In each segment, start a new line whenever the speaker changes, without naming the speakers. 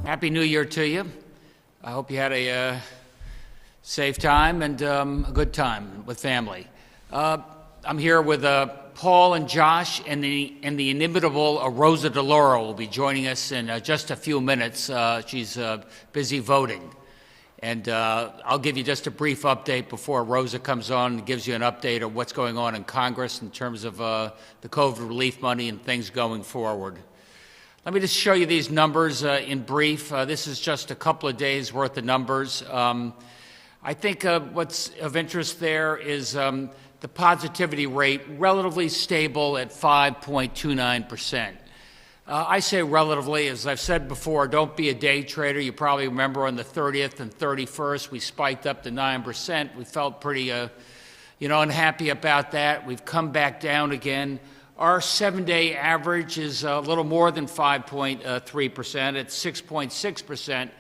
Happy New Year to you. I hope you had a safe time and a good time with family. I'm here with Paul and Josh, and the inimitable Rosa DeLauro will be joining us in just a few minutes. She's busy voting. And I'll give you just a brief update before Rosa comes on and gives you an update of what's going on in Congress in terms of the COVID relief money and things going forward. Let me just show you these numbers in brief. This is just a couple of days worth of numbers. I think what's of interest there is the positivity rate relatively stable at 5.29%. I say relatively, as I've said before, don't be a day trader. You probably remember on the 30th and 31st, we spiked up to 9%. We felt pretty, unhappy about that. We've come back down again. Our 7-day average is a little more than 5.3%. It's 6.6%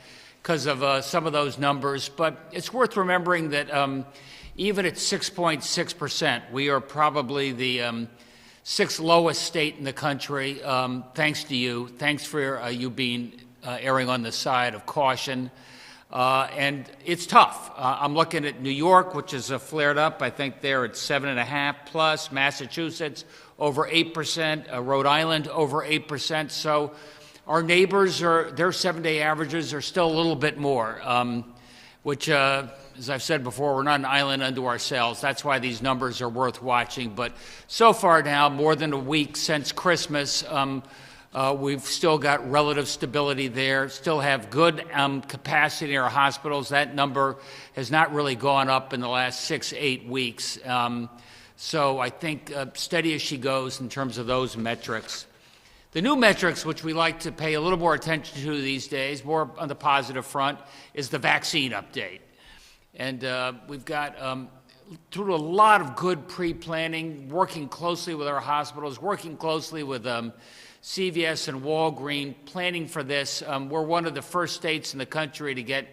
because of some of those numbers. But it's worth remembering that even at 6.6%, we are probably the sixth lowest state in the country, thanks to you. Thanks for you being erring on the side of caution. And it's tough. I'm looking at New York, which is flared up. I think they're at 7.5 plus. Massachusetts, over 8%. Rhode Island, over 8%. So our neighbors, their 7-day averages are still a little bit more, which, as I've said before, we're not an island unto ourselves. That's why these numbers are worth watching. But so far now, more than a week since Christmas, we've still got relative stability there, still have good capacity in our hospitals. That number has not really gone up in the last 6-8 weeks. So I think steady as she goes in terms of those metrics. The new metrics, which we like to pay a little more attention to these days, more on the positive front, is the vaccine update. And we've got, through a lot of good pre-planning, working closely with our hospitals, working closely with CVS and Walgreens, planning for this. We're one of the first states in the country to get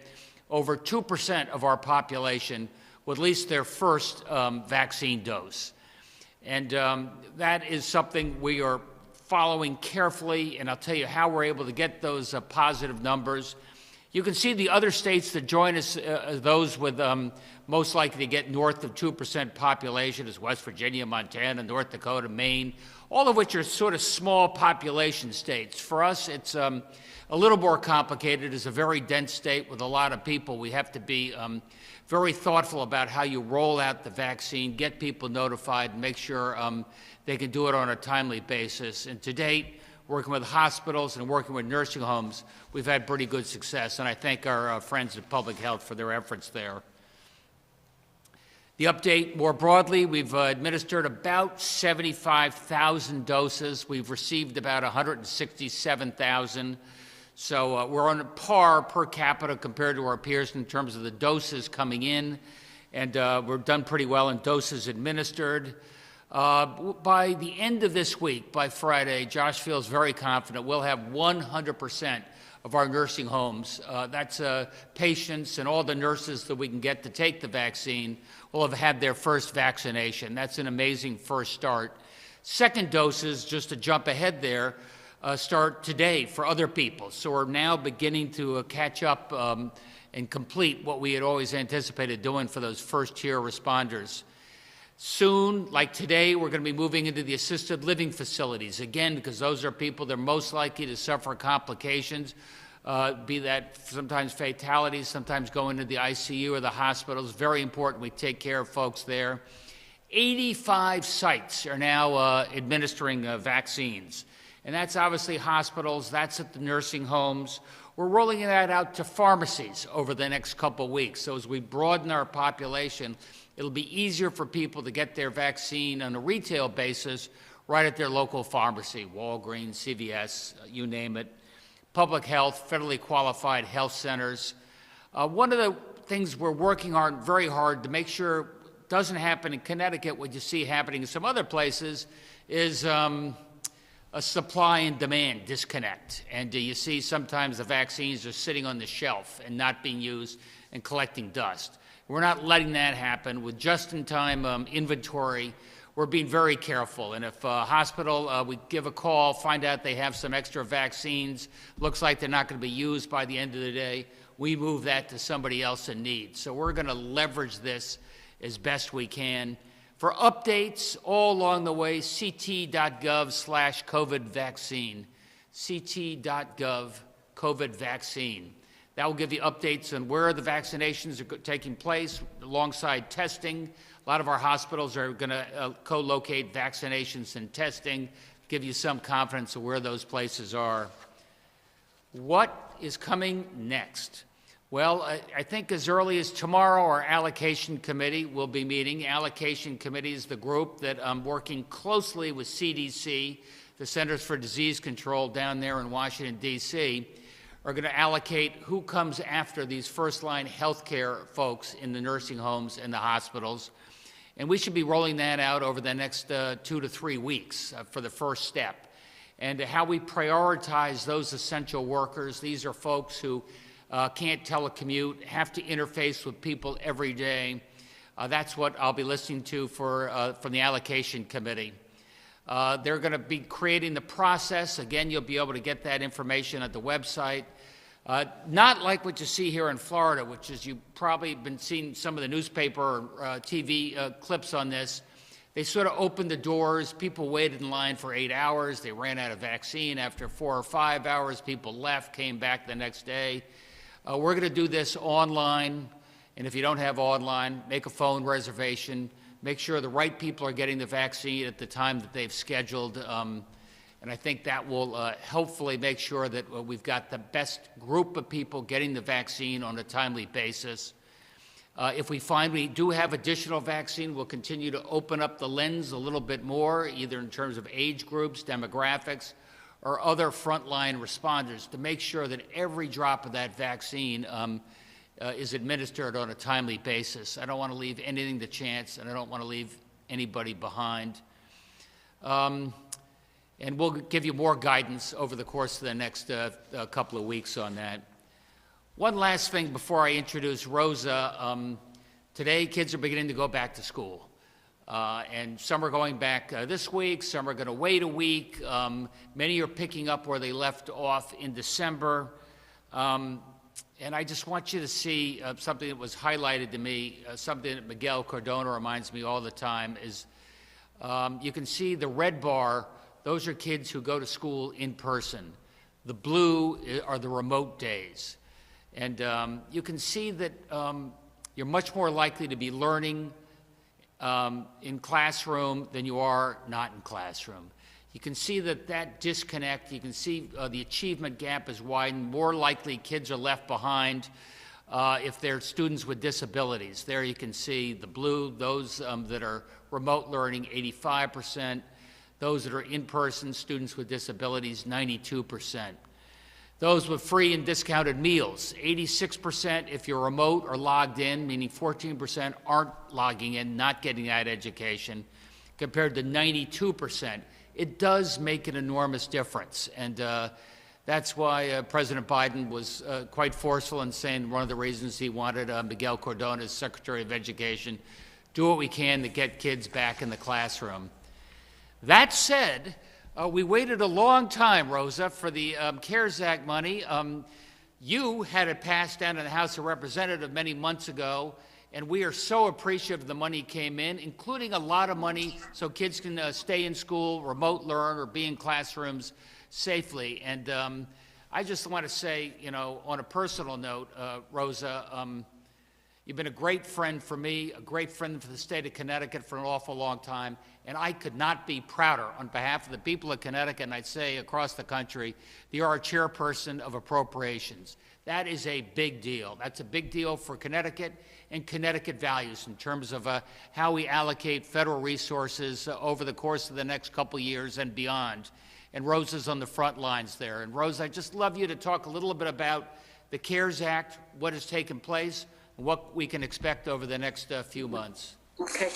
over 2% of our population with at least their first vaccine dose. And that is something we are following carefully, and I'll tell you how we're able to get those positive numbers. You can see the other states that join us, those with most likely to get north of 2% population is West Virginia, Montana, North Dakota, Maine, all of which are sort of small population states. For us, it's a little more complicated. It's a very dense state with a lot of people. We have to be very thoughtful about how you roll out the vaccine, get people notified, and make sure they can do it on a timely basis. And to date, working with hospitals and working with nursing homes, we've had pretty good success, and I thank our friends at Public Health for their efforts there. The update more broadly, we've administered about 75,000 doses. We've received about 167,000. So we're on par per capita compared to our peers in terms of the doses coming in, and we've done pretty well in doses administered. By the end of this week, by Friday, Josh feels very confident we'll have 100% of our nursing homes. That's patients and all the nurses that we can get to take the vaccine will have had their first vaccination. That's an amazing first start. Second doses, just to jump ahead there, start today for other people. So we're now beginning to catch up and complete what we had always anticipated doing for those first-tier responders. Soon, like today, we're going to be moving into the assisted living facilities, again, because those are people that are most likely to suffer complications, be that sometimes fatalities, sometimes going to the ICU or the hospitals. Very important we take care of folks there. 85 sites are now administering vaccines, and that's obviously hospitals, that's at the nursing homes. We're rolling that out to pharmacies over the next couple weeks. So as we broaden our population, it'll be easier for people to get their vaccine on a retail basis right at their local pharmacy, Walgreens, CVS, you name it. Public health, federally qualified health centers. One of the things we're working on very hard to make sure doesn't happen in Connecticut, what you see happening in some other places, is a supply and demand disconnect. And you see sometimes the vaccines are sitting on the shelf and not being used and collecting dust. We're not letting that happen. With just-in-time inventory, we're being very careful. And if a hospital, we give a call, find out they have some extra vaccines, looks like they're not going to be used by the end of the day, we move that to somebody else in need. So we're going to leverage this as best we can. For updates all along the way, ct.gov/COVID vaccine, ct.gov COVID vaccine. That will give you updates on where the vaccinations are taking place alongside testing. A lot of our hospitals are going to co-locate vaccinations and testing, give you some confidence of where those places are. What is coming next? Well, I think as early as tomorrow, our allocation committee will be meeting. Allocation committee is the group that I'm working closely with CDC, the Centers for Disease Control down there in Washington, D.C., are going to allocate who comes after these first-line healthcare folks in the nursing homes and the hospitals. And we should be rolling that out over the next 2 to 3 weeks for the first step. And how we prioritize those essential workers. These are folks who can't telecommute, have to interface with people every day. That's what I'll be listening to from the allocation committee. They're going to be creating the process. Again, you'll be able to get that information at the website. Not like what you see here in Florida, which is you've probably been seeing some of the newspaper or TV clips on this. They sort of opened the doors. People waited in line for 8 hours. They ran out of vaccine after 4 or 5 hours. People left, came back the next day. We're going to do this online. And if you don't have online, make a phone reservation. Make sure the right people are getting the vaccine at the time that they've scheduled. And I think that will hopefully make sure that we've got the best group of people getting the vaccine on a timely basis. If we find we do have additional vaccine, we'll continue to open up the lens a little bit more, either in terms of age groups, demographics, or other frontline responders to make sure that every drop of that vaccine is administered on a timely basis. I don't want to leave anything to chance, and I don't want to leave anybody behind. And we'll give you more guidance over the course of the next couple of weeks on that. One last thing before I introduce Rosa. Today, kids are beginning to go back to school. And some are going back this week, some are going to wait a week. Many are picking up where they left off in December. And I just want you to see something that was highlighted to me, something that Miguel Cardona reminds me all the time, is you can see the red bar, those are kids who go to school in person. The blue are the remote days. And you can see that you're much more likely to be learning in classroom than you are not in classroom. You can see that disconnect. You can see the achievement gap is widened. More likely kids are left behind if they're students with disabilities. There you can see the blue, those that are remote learning, 85%. Those that are in-person, students with disabilities, 92%. Those with free and discounted meals, 86% if you're remote or logged in, meaning 14% aren't logging in, not getting that education, compared to 92%. It does make an enormous difference. And that's why President Biden was quite forceful in saying one of the reasons he wanted Miguel Cardona as Secretary of Education, do what we can to get kids back in the classroom. That said, we waited a long time, Rosa, for the CARES Act money. You had it passed down in the House of Representatives many months ago, and we are so appreciative the money came in, including a lot of money so kids can stay in school, remote learn, or be in classrooms safely. And I just want to say, you know, on a personal note, Rosa, you've been a great friend for me, a great friend for the state of Connecticut for an awful long time, and I could not be prouder on behalf of the people of Connecticut, and I'd say across the country, that you're our chairperson of appropriations. That is a big deal. That's a big deal for Connecticut and Connecticut values in terms of how we allocate federal resources over the course of the next couple years and beyond. And Rosa's on the front lines there. And Rosa, I'd just love you to talk a little bit about the CARES Act, what has taken place, and what we can expect over the next few months.
Okay.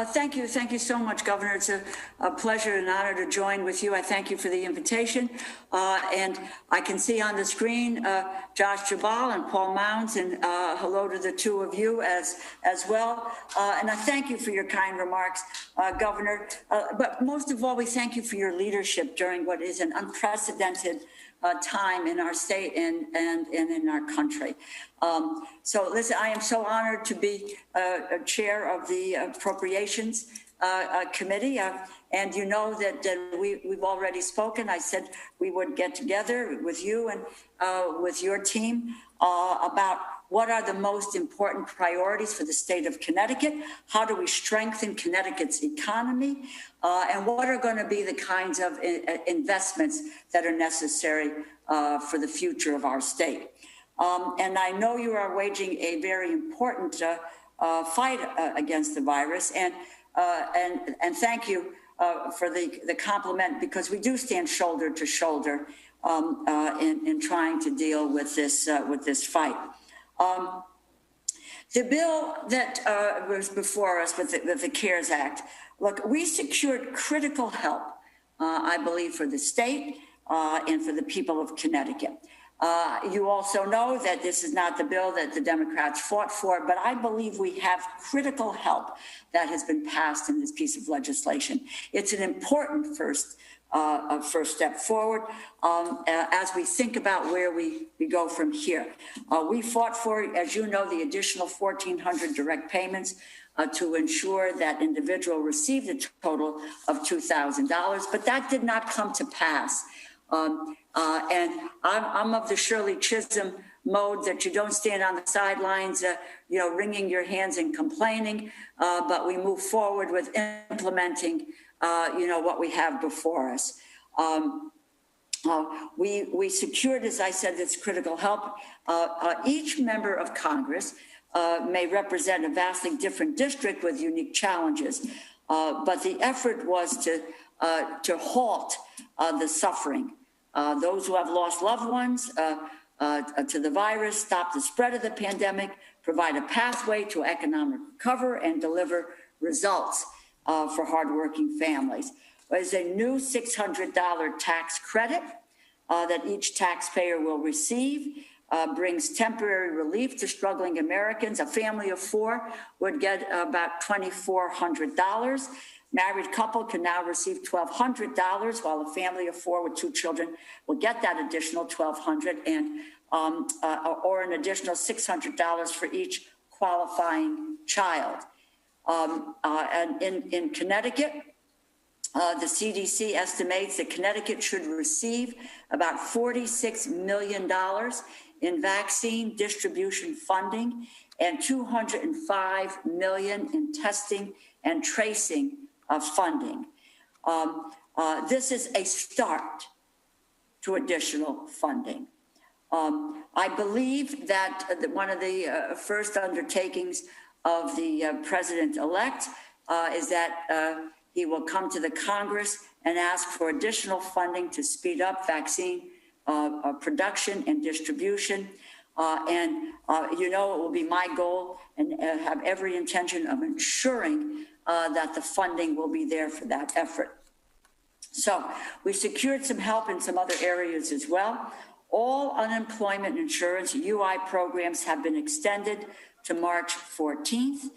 Thank you. Thank you so much, Governor. It's a pleasure and honor to join with you. I thank you for the invitation. And I can see on the screen Josh Jabal and Paul Mounds, and hello to the two of you as well. And I thank you for your kind remarks. Governor. But most of all, we thank you for your leadership during what is an unprecedented time in our state and in our country. So listen, I am so honored to be chair of the Appropriations Committee. And you know that we've already spoken. I said we would get together with you and with your team about what are the most important priorities for the state of Connecticut? How do we strengthen Connecticut's economy? And what are going to be the kinds of investments that are necessary for the future of our state? And I know you are waging a very important fight against the virus. And thank you for the compliment, because we do stand shoulder to shoulder in trying to deal with this fight. The bill that was before us with the CARES Act, look, we secured critical help, I believe, for the state and for the people of Connecticut. You also know that this is not the bill that the Democrats fought for, but I believe we have critical help that has been passed in this piece of legislation. It's an important first step forward as we think about where we go from here. We fought for, as you know, the additional 1,400 direct payments to ensure that individual received a total of $2,000, but that did not come to pass. And I'm of the Shirley Chisholm mode that you don't stand on the sidelines, wringing your hands and complaining, but we move forward with implementing what we have before us. We secured, as I said, this critical help. Each member of Congress may represent a vastly different district with unique challenges, but the effort was to halt the suffering. Those who have lost loved ones to the virus, stop the spread of the pandemic, provide a pathway to economic recovery, and deliver results for hardworking families. There's a new $600 tax credit that each taxpayer will receive, brings temporary relief to struggling Americans. A family of four would get about $2,400. Married couple can now receive $1,200, while a family of four with two children will get that additional $1,200 and or an additional $600 for each qualifying child. And in Connecticut, the CDC estimates that Connecticut should receive about $46 million in vaccine distribution funding and $205 million in testing and tracing funding. This is a start to additional funding. I believe that one of the first undertakings of the president-elect is that he will come to the Congress and ask for additional funding to speed up vaccine production and distribution. It will be my goal and have every intention of ensuring that the funding will be there for that effort. So we secured some help in some other areas as well. All unemployment insurance UI programs have been extended to March 14th,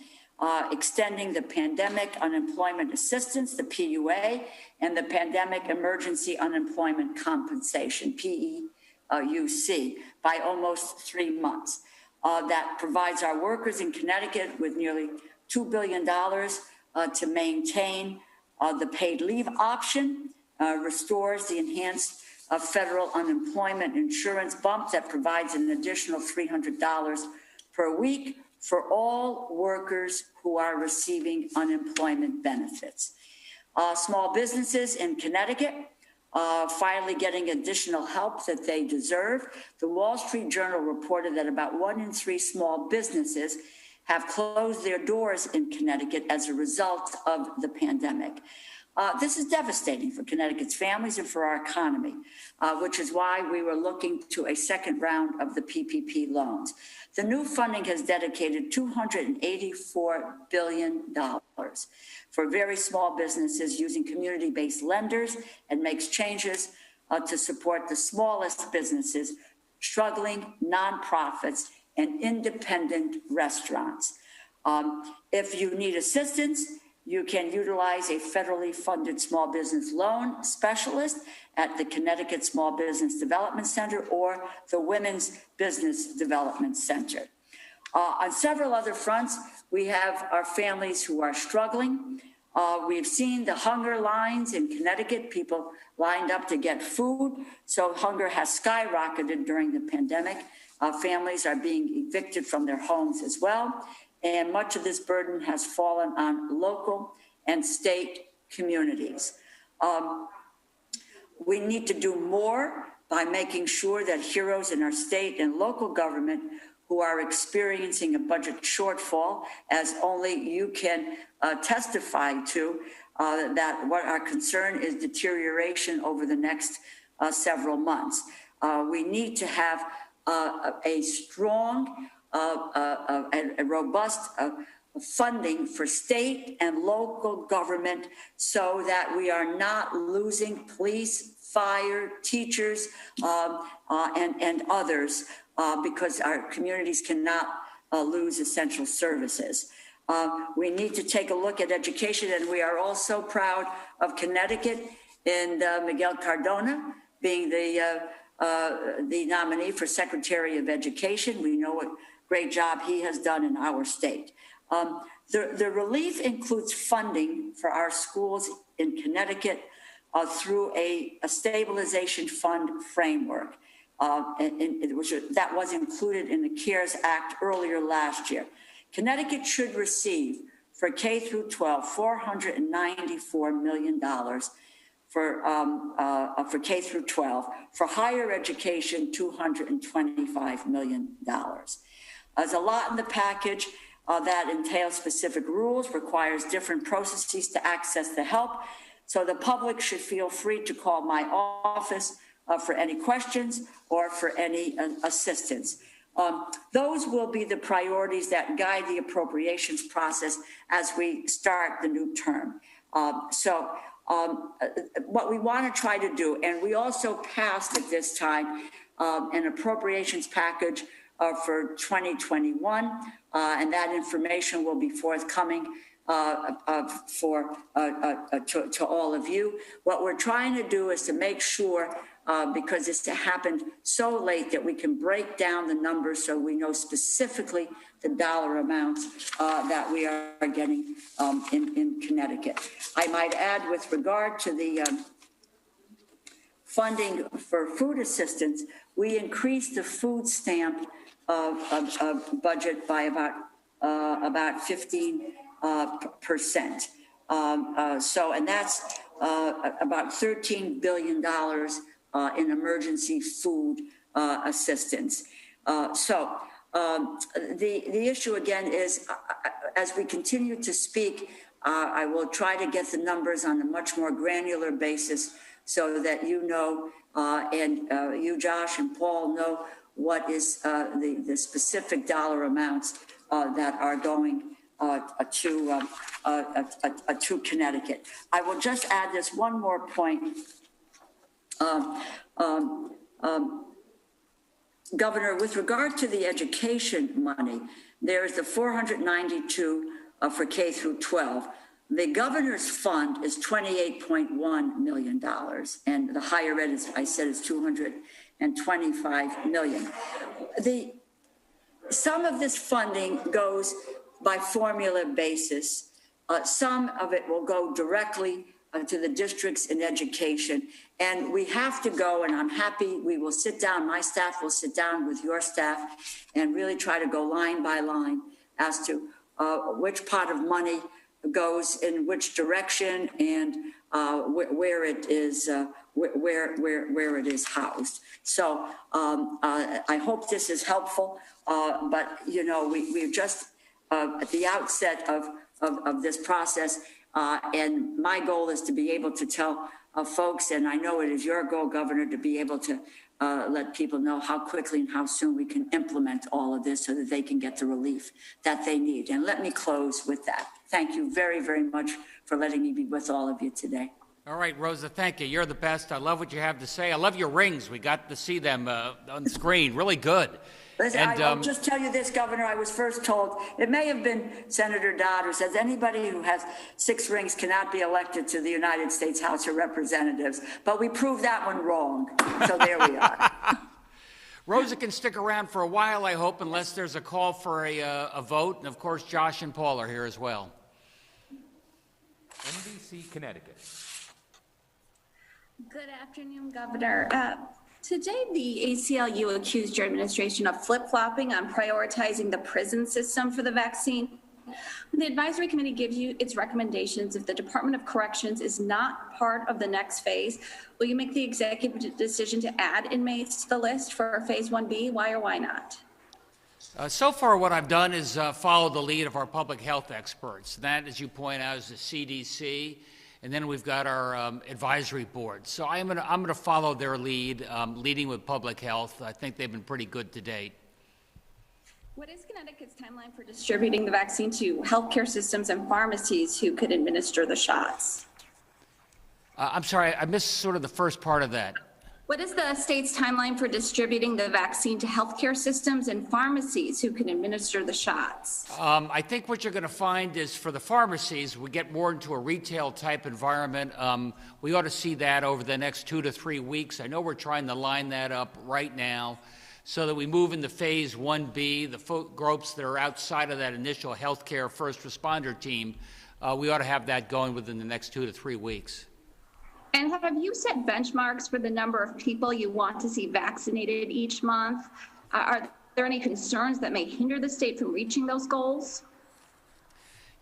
extending the Pandemic Unemployment Assistance, the PUA, and the Pandemic Emergency Unemployment Compensation, PEUC, by almost 3 months. That provides our workers in Connecticut with nearly $2 billion to maintain the paid leave option, restores the enhanced federal unemployment insurance bump that provides an additional $300 per week for all workers who are receiving unemployment benefits. Small businesses in Connecticut finally getting additional help that they deserve. The Wall Street Journal reported that about 1 in 3 small businesses have closed their doors in Connecticut as a result of the pandemic. This is devastating for Connecticut's families and for our economy, which is why we were looking to a second round of the PPP loans. The new funding has dedicated $284 billion for very small businesses using community-based lenders and makes changes to support the smallest businesses, struggling nonprofits, and independent restaurants. If you need assistance you can utilize a federally funded small business loan specialist at the Connecticut Small Business Development Center or the Women's Business Development Center. On several other fronts, we have our families who are struggling. We've seen the hunger lines in Connecticut, people lined up to get food. So hunger has skyrocketed during the pandemic. Families are being evicted from their homes as well. And much of this burden has fallen on local and state communities. We need to do more by making sure that heroes in our state and local government who are experiencing a budget shortfall, as only you can testify to, that what our concern is deterioration over the next several months. We need to have a strong and a robust funding for state and local government so that we are not losing police, fire, teachers, and others because our communities cannot lose essential services. We need to take a look at education, and we are also proud of Connecticut and Miguel Cardona being the nominee for Secretary of Education. We know what great job he has done in our state. The relief includes funding for our schools in Connecticut through a stabilization fund framework. That was included in the CARES Act earlier last year. Connecticut should receive for K through 12 $494 million for K through 12. For higher education, $225 million. There's a lot in the package that entails specific rules, requires different processes to access the help. So the public should feel free to call my office for any questions or for any assistance. Those will be the priorities that guide the appropriations process as we start the new term. What we want to try to do, and we also passed at this time an appropriations package for 2021, and that information will be forthcoming to all of you. What we're trying to do is to make sure, because it's happened so late, that we can break down the numbers so we know specifically the dollar amounts that we are getting in Connecticut. I might add, with regard to the funding for food assistance, we increased the food stamp budget by about 15%. And that's about $13 billion in emergency food assistance. The issue again is, as we continue to speak, I will try to get the numbers on a much more granular basis so that you know, and you, Josh, and Paul know what is the specific dollar amounts that are going to Connecticut. I will just add this one more point. Governor, with regard to the education money, there is the 492 for K through 12. The governor's fund is $28.1 million, and the higher ed, as I said, is $225 million. Some of this funding goes by formula basis. Some of it will go directly to the districts in education. And we have to go, and I'm happy we will sit down, my staff will sit down with your staff and really try to go line by line as to which pot of money goes in which direction and where it is where it is housed. So I hope this is helpful, but you know, we're just at the outset of this process, and my goal is to be able to tell folks, and I know it is your goal, Governor, to be able to let people know how quickly and how soon we can implement all of this so that they can get the relief that they need. And let me close with that. Thank you very, very much for letting me be with all of you today.
All right, Rosa, thank you. You're the best. I love what you have to say. I love your rings. We got to see them on the screen. Really good.
Listen,
And
I'll just tell you this, Governor, I was first told, it may have been Senator Dodd who says anybody who has 6 rings cannot be elected to the United States House of Representatives, but we proved that one wrong, so there we are.
Rosa can stick around for a while, I hope, unless there's a call for a vote. And of course, Josh and Paul are here as well.
NBC Connecticut.
Good afternoon, Governor. Today, the ACLU accused your administration of flip-flopping on prioritizing the prison system for the vaccine. When the advisory committee gives you its recommendations, if the Department of Corrections is not part of the next phase, will you make the executive decision to add inmates to the list for phase 1B? Why or why not?
So far, what I've done is follow the lead of our public health experts. That, as you point out, is the CDC. And then we've got our advisory board. So I'm gonna follow their lead, leading with public health. I think they've been pretty good to date.
What is Connecticut's timeline for distributing the vaccine to healthcare systems and pharmacies who could administer the shots?
I'm sorry, I missed sort of the first part of that.
What is the state's timeline for distributing the vaccine to healthcare systems and pharmacies who can administer the shots?
I think what you're going to find is for the pharmacies, we get more into a retail type environment. We ought to see that over the next 2 to 3 weeks. I know we're trying to line that up right now so that we move into phase 1B, the groups that are outside of that initial healthcare first responder team. We ought to have that going within the next 2 to 3 weeks.
And have you set benchmarks for the number of people you want to see vaccinated each month? Are there any concerns that may hinder the state from reaching those goals?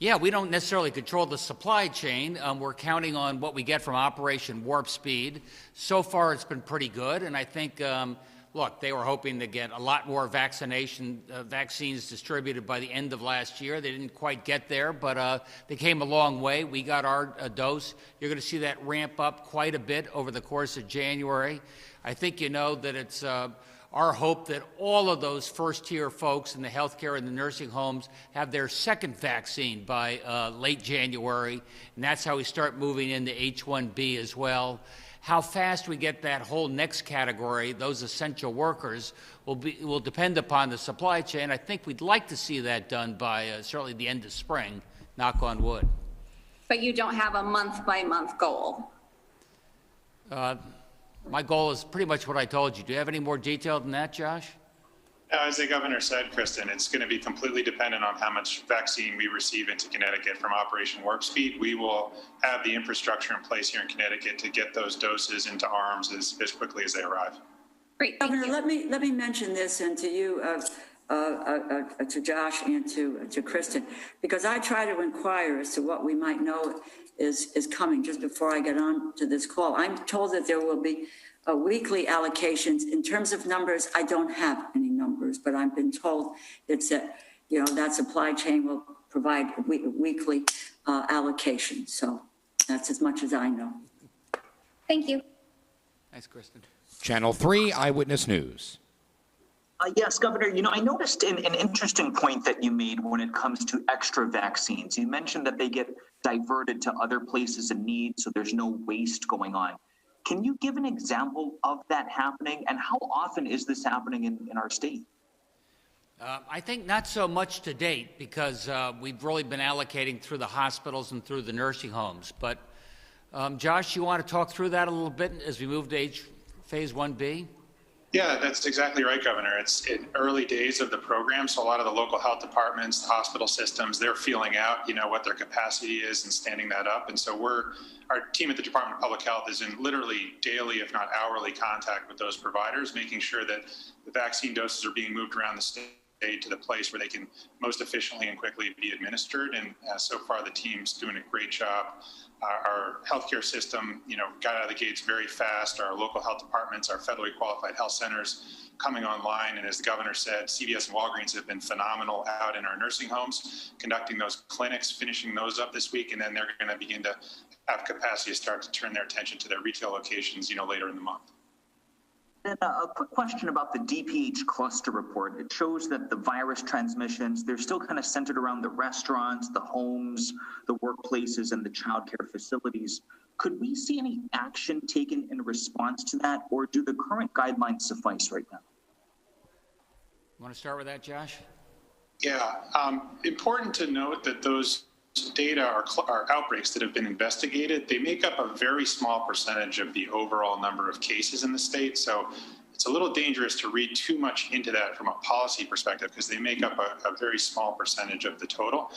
Yeah, we don't necessarily control the supply chain. We're counting on what we get from Operation Warp Speed. So far, it's been pretty good, and I think, look, they were hoping to get a lot more vaccines distributed by the end of last year. They didn't quite get there, but they came a long way. We got our dose. You're going to see that ramp up quite a bit over the course of January. I think you know that it's our hope that all of those first-tier folks in the healthcare and the nursing homes have their second vaccine by late January, and that's how we start moving into H1B as well. How fast we get that whole next category, those essential workers, will depend upon the supply chain. I think we'd like to see that done by certainly the end of spring, knock on wood.
But you don't have a month-by-month goal?
My goal is pretty much what I told you. Do you have any more detail than that, Josh?
As the governor said, Kristen, it's going to be completely dependent on how much vaccine we receive into Connecticut from Operation Warp Speed. We will have the infrastructure in place here in Connecticut to get those doses into arms as quickly as they arrive.
Great, thank
Governor,
you.
let me mention this and to you, to Josh and to Kristen, because I try to inquire as to what we might know is coming just before I get on to this call. I'm told that there will be weekly allocations. In terms of numbers, I don't have any numbers, but I've been told it's that supply chain will provide weekly allocation. So that's as much as I know.
Thank you.
Thanks, Kristen.
Channel 3 Eyewitness News.
Yes, Governor, I noticed an interesting point that you made when it comes to extra vaccines. You mentioned that they get diverted to other places in need, so there's no waste going on. Can you give an example of that happening, and how often is this happening in our state?
I think not so much to date, because we've really been allocating through the hospitals and through the nursing homes. But Josh, you want to talk through that a little bit as we move to phase 1B?
Yeah, that's exactly right, Governor. It's in early days of the program, so a lot of the local health departments, the hospital systems, they're feeling out, what their capacity is and standing that up. And so our team at the Department of Public Health is in literally daily, if not hourly, contact with those providers, making sure that the vaccine doses are being moved around the state to the place where they can most efficiently and quickly be administered. And so far, the team's doing a great job. Our healthcare system, got out of the gates very fast. Our local health departments, our federally qualified health centers coming online. And as the governor said, CVS and Walgreens have been phenomenal out in our nursing homes, conducting those clinics, finishing those up this week. And then they're going to begin to have capacity to start to turn their attention to their retail locations, later in the month.
And a quick question about the DPH cluster report. It shows that the virus transmissions, they're still kind of centered around the restaurants, the homes, the workplaces, and the childcare facilities. Could we see any action taken in response to that, or do the current guidelines suffice right now?
Want to start with that, Josh?
Yeah, important to note that those data are outbreaks that have been investigated. They make up a very small percentage of the overall number of cases in the state. So it's a little dangerous to read too much into that from a policy perspective because they make up a very small percentage of the total.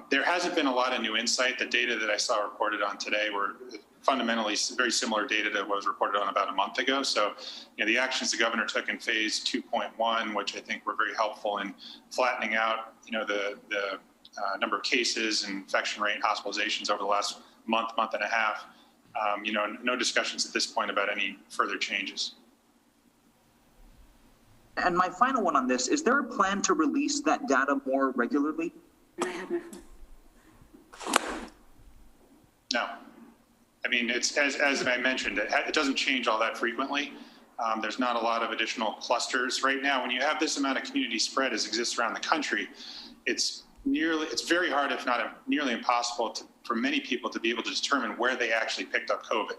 There hasn't been a lot of new insight. The data that I saw reported on today were fundamentally very similar data to what was reported on about a month ago. So, the actions the governor took in phase 2.1, which I think were very helpful in flattening out, the number of cases and infection rate, hospitalizations over the last month and a half. No discussions at this point about any further changes.
And my final one on this, is there a plan to release that data more regularly?
No. I mean, it's as I mentioned, it doesn't change all that frequently. There's not a lot of additional clusters right now. When you have this amount of community spread as exists around the country, it's very hard, if not nearly impossible, for many people to be able to determine where they actually picked up COVID,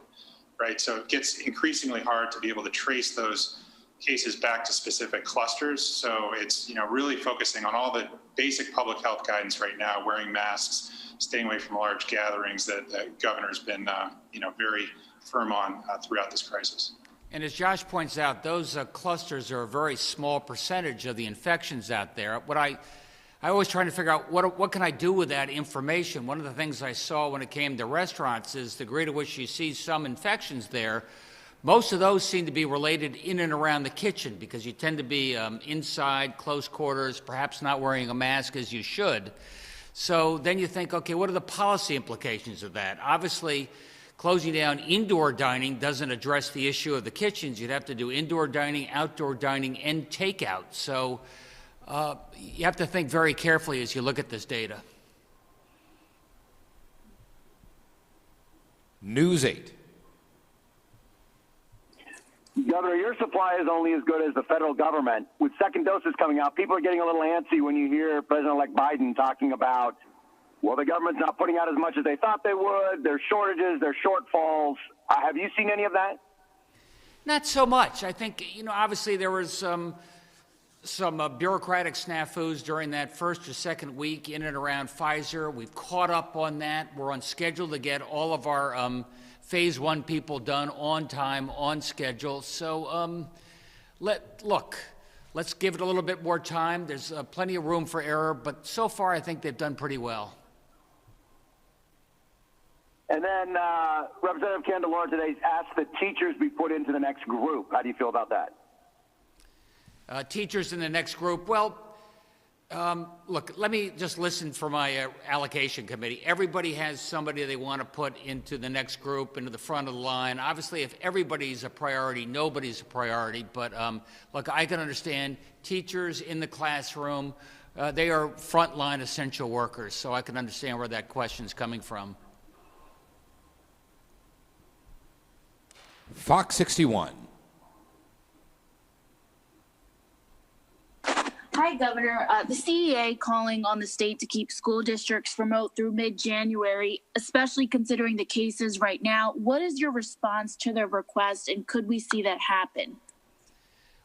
right? So it gets increasingly hard to be able to trace those cases back to specific clusters. So it's really focusing on all the basic public health guidance right now, wearing masks, staying away from large gatherings that the governor's been very firm on throughout this crisis.
And as Josh points out, those clusters are a very small percentage of the infections out there. What I always try to figure out, what can I do with that information? One of the things I saw when it came to restaurants is the degree to which you see some infections there. Most of those seem to be related in and around the kitchen because you tend to be inside, close quarters, perhaps not wearing a mask as you should. So then you think, okay, what are the policy implications of that? Obviously, closing down indoor dining doesn't address the issue of the kitchens. You'd have to do indoor dining, outdoor dining, and takeout. So you have to think very carefully as you look at this data.
News 8.
Governor, your supply is only as good as the federal government. With second doses coming out, people are getting a little antsy when you hear President-elect Biden talking about, well, the government's not putting out as much as they thought they would. There's shortages, there's shortfalls. Have you seen any of that?
Not so much. I think, obviously there was some bureaucratic snafus during that first or second week in and around Pfizer. We've caught up on that. We're on schedule to get all of our phase 1 people done on time, on schedule. So let's give it a little bit more time. There's plenty of room for error, but so far I think they've done pretty well.
And then Representative Candelora today asked that teachers be put into the next group. How do you feel about that?
Teachers in the next group, well, look, let me just listen for my allocation committee. Everybody has somebody they want to put into the next group, into the front of the line. Obviously, if everybody's a priority, nobody's a priority. But look, I can understand teachers in the classroom. They are frontline essential workers, so I can understand where that question's coming from.
Fox 61.
Hi, Governor. The CEA calling on the state to keep school districts remote through mid-January, especially considering the cases right now. What is your response to their request, and could we see that happen?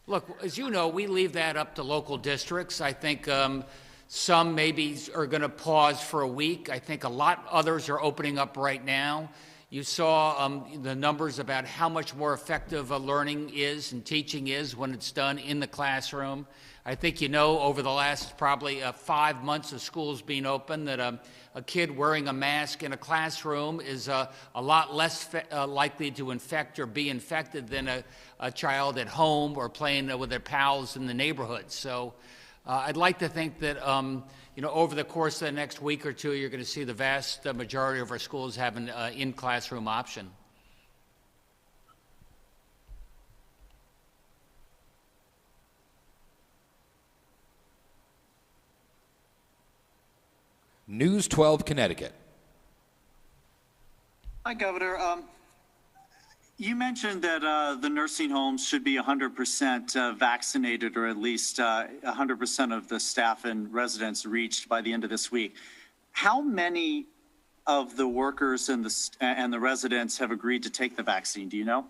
Look, as you know, we leave that up to local districts. I think some maybe are going to pause for a week. I think a lot others are opening up right now. You saw the numbers about how much more effective learning is and teaching is when it's done in the classroom. I think over the last probably 5 months of schools being open that a kid wearing a mask in a classroom is a lot less likely to infect or be infected than a child at home or playing with their pals in the neighborhood. So I'd like to think that over the course of the next week or two, you're going to see the vast majority of our schools have an in-classroom option.
News 12 Connecticut.
Hi, Governor. You mentioned that the nursing homes should be 100% vaccinated, or at least 100% of the staff and residents reached by the end of this week. How many of the workers and the residents have agreed to take the vaccine? Do you know?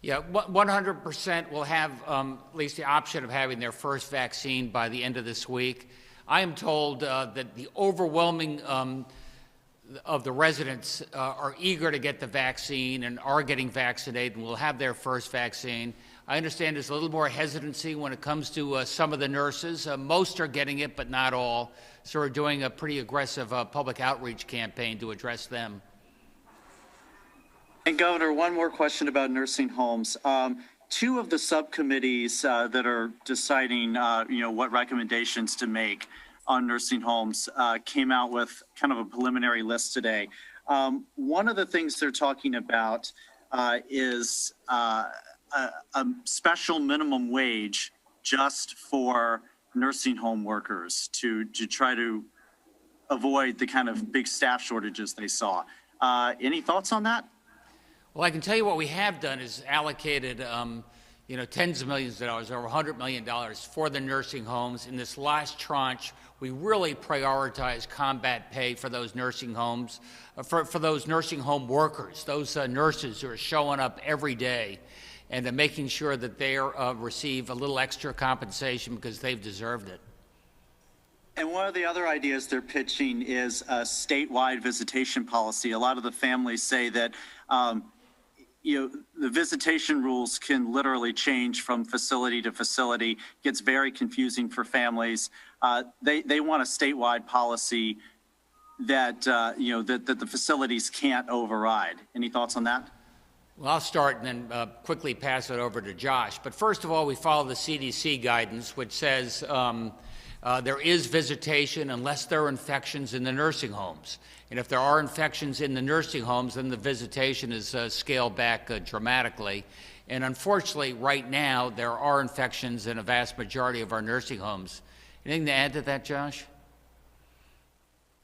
Yeah, 100% will have at least the option of having their first vaccine by the end of this week. I am told that the overwhelming of the residents are eager to get the vaccine and are getting vaccinated and will have their first vaccine. I understand there's a little more hesitancy when it comes to some of the nurses. Most are getting it, but not all. So we're doing a pretty aggressive public outreach campaign to address them.
And Governor, one more question about nursing homes. Two of the subcommittees that are deciding, what recommendations to make on nursing homes came out with kind of a preliminary list today. One of the things they're talking about is a special minimum wage just for nursing home workers to try to avoid the kind of big staff shortages they saw. Any thoughts on that?
Well, I can tell you what we have done is allocated, tens of millions of dollars, over $100 million for the nursing homes. In this last tranche, we really prioritize combat pay for those nursing homes, for those nursing home workers, those nurses who are showing up every day, and making sure that they receive a little extra compensation because they've deserved it.
And one of the other ideas they're pitching is a statewide visitation policy. A lot of the families say that the visitation rules can literally change from facility to facility. Gets very confusing for families. They want a statewide policy that that the facilities can't override. Any thoughts on that?
Well, I'll start and then quickly pass it over to Josh. But first of all, we follow the CDC guidance, which says there is visitation unless there are infections in the nursing homes. And if there are infections in the nursing homes, then the visitation is scaled back dramatically. And unfortunately, right now, there are infections in a vast majority of our nursing homes. Anything to add to that, Josh?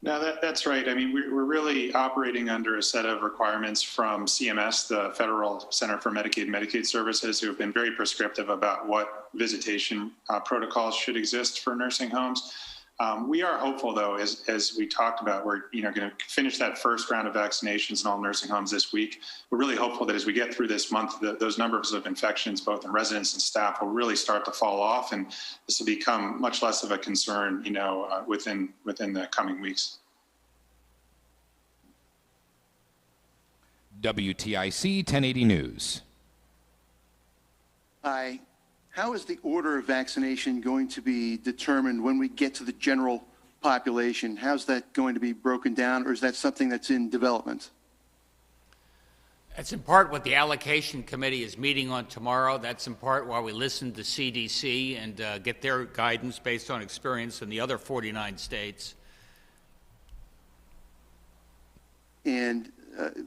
No, that's right. I mean, we're really operating under a set of requirements from CMS, the Federal Center for Medicaid and Medicaid Services, who have been very prescriptive about what visitation protocols should exist for nursing homes. We are hopeful, though, as we talked about, we're going to finish that first round of vaccinations in all nursing homes this week. We're really hopeful that as we get through this month, those numbers of infections, both in residents and staff, will really start to fall off, and this will become much less of a concern, within the coming weeks.
WTIC 1080 News.
Hi. How is the order of vaccination going to be determined when we get to the general population? How's that going to be broken down, or is that something that's in development?
That's in part what the allocation committee is meeting on tomorrow. That's in part why we listen to CDC and get their guidance based on experience in the other 49 states.
And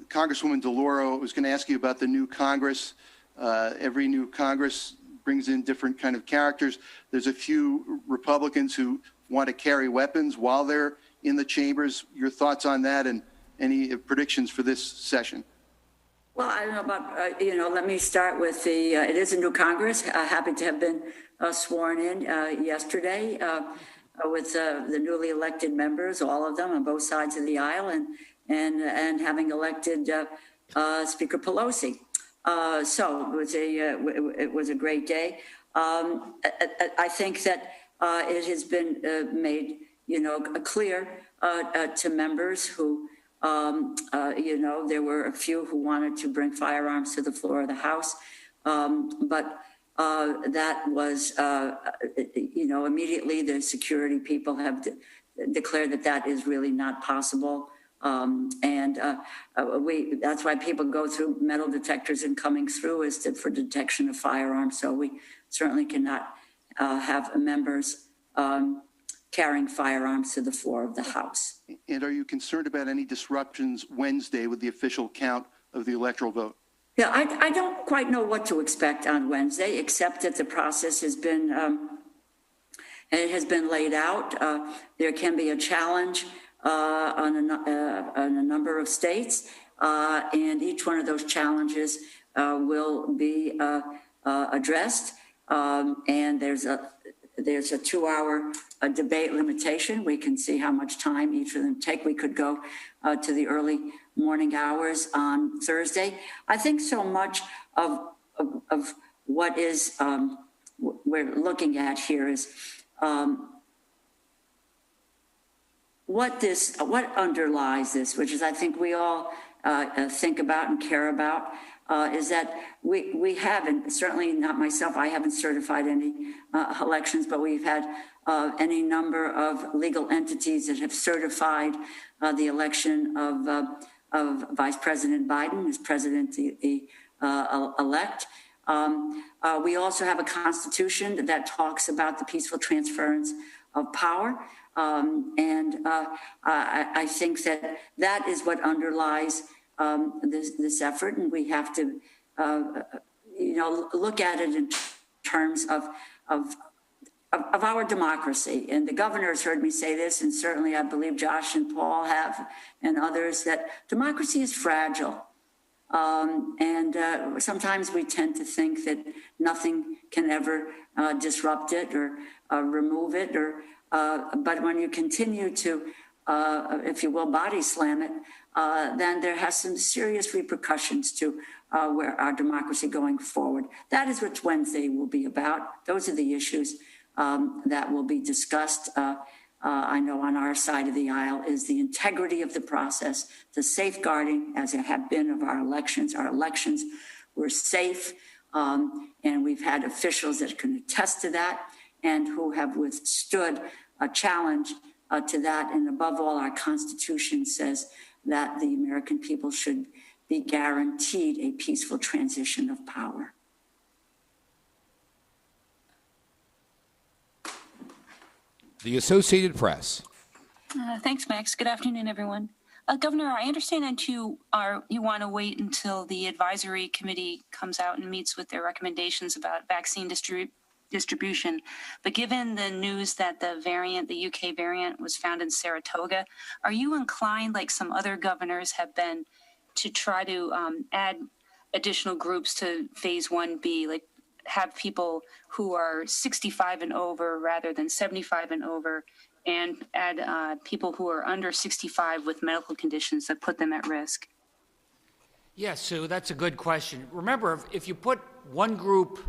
Congresswoman DeLauro, I was going to ask you about the new Congress. Every new Congress brings in different kind of characters. There's a few Republicans who want to carry weapons while they're in the chambers. Your thoughts on that and any predictions for this session?
Well, I don't know about, let me start with it is a new Congress. Happy to have been sworn in yesterday with the newly elected members, all of them on both sides of the aisle, and having elected Speaker Pelosi. So it was a great day. I think that it has been made, clear to members who, there were a few who wanted to bring firearms to the floor of the House, but that was, immediately the security people have declared that is really not possible. That's why people go through metal detectors and coming through for detection of firearms. So we certainly cannot have members carrying firearms to the floor of the House.
And are you concerned about any disruptions Wednesday with the official count of the electoral vote?
Yeah, I don't quite know what to expect on Wednesday, except that the process has been laid out. There can be a challenge on a number of states, and each one of those challenges will be addressed. And there's a 2-hour debate limitation. We can see how much time each of them take. We could go to the early morning hours on Thursday. I think so much of of what is we're looking at here is what underlies this, which is I think we all think about and care about, is that we haven't, certainly not myself, I haven't certified any elections, but we've had any number of legal entities that have certified the election of Vice President Biden as president-elect. We also have a constitution that talks about the peaceful transference of power. I think that is what underlies this effort, and we have to, look at it in terms of our democracy. And the governor has heard me say this, and certainly I believe Josh and Paul have, and others, that democracy is fragile. Sometimes we tend to think that nothing can ever disrupt it or remove it, but when you continue to, if you will, body slam it, then there has some serious repercussions to where our democracy going forward. That is what Wednesday will be about. Those are the issues that will be discussed. I know on our side of the aisle is the integrity of the process, the safeguarding, as it have been, of our elections. Our elections were safe, and we've had officials that can attest to that and who have withstood a challenge to that. And above all, our Constitution says that the American people should be guaranteed a peaceful transition of power.
The Associated Press.
Thanks, Max. Good afternoon, everyone. Governor, I understand that you want to wait until the advisory committee comes out and meets with their recommendations about vaccine distribution. But given the news that the UK variant was found in Saratoga, are you inclined, like some other governors have been, to try to add additional groups to phase 1B, like have people who are 65 and over rather than 75 and over, and add people who are under 65 with medical conditions that put them at risk?
Yes, Sue, that's a good question. Remember, if you put one group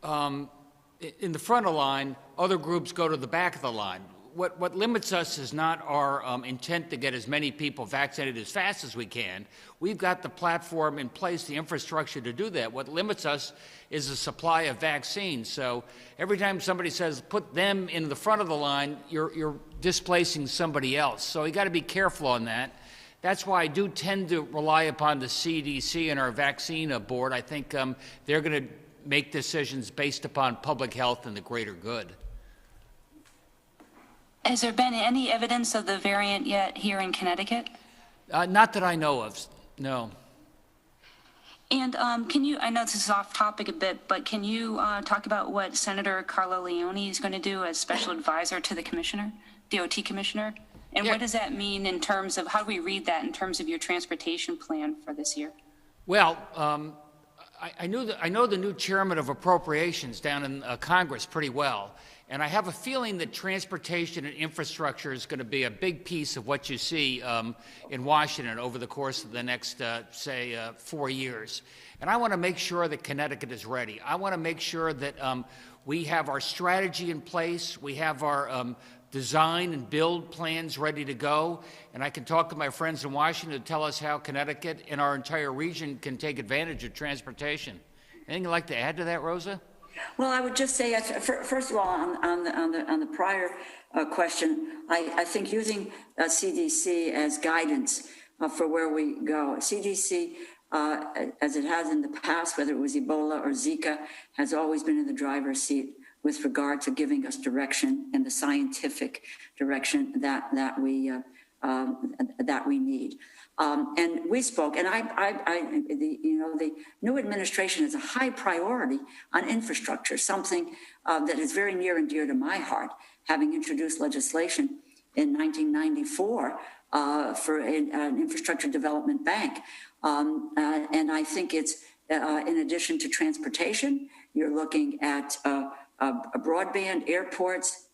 in the front of the line, other groups go to the back of the line. What limits us is not our intent to get as many people vaccinated as fast as we can. We've got the platform in place, the infrastructure to do that. What limits us is the supply of vaccines. So every time somebody says put them in the front of the line, you're displacing somebody else. So you got to be careful on that. That's why I do tend to rely upon the CDC and our vaccine board. I think they're going to make decisions based upon public health and the greater good.
Has there been any evidence of the variant yet here in Connecticut?
Not that I know of, no.
And can you, I know this is off topic a bit, but can you talk about what Senator Carla Leone is going to do as special advisor to the commissioner, DOT commissioner? And what does that mean in terms of, how do we read that in terms of your transportation plan for this year?
Well, I know the new chairman of appropriations down in Congress pretty well. And I have a feeling that transportation and infrastructure is going to be a big piece of what you see in Washington over the course of the next, 4 years. And I want to make sure that Connecticut is ready. I want to make sure that we have our strategy in place. We have our design and build plans ready to go. And I can talk to my friends in Washington to tell us how Connecticut and our entire region can take advantage of transportation. Anything you'd like to add to that, Rosa?
Well, I would just say, first of all, on the prior question, I think using CDC as guidance for where we go. CDC, as it has in the past, whether it was Ebola or Zika, has always been in the driver's seat with regard to giving us direction and the scientific direction that we need. And we spoke, and the new administration has a high priority on infrastructure, something that is very near and dear to my heart, having introduced legislation in 1994 for an infrastructure development bank. And I think it's, in addition to transportation, you're looking at broadband, airports,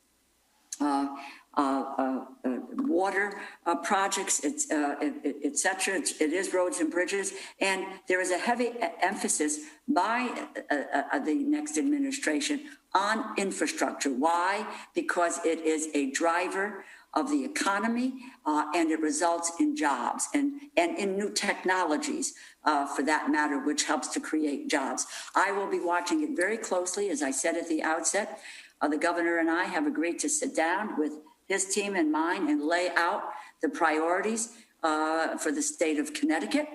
water projects, et cetera. It is roads and bridges. And there is a heavy emphasis by the next administration on infrastructure. Why? Because it is a driver of the economy, and it results in jobs and in new technologies, for that matter, which helps to create jobs. I will be watching it very closely. As I said at the outset, the governor and I have agreed to sit down with his team and mine and lay out the priorities for the state of Connecticut.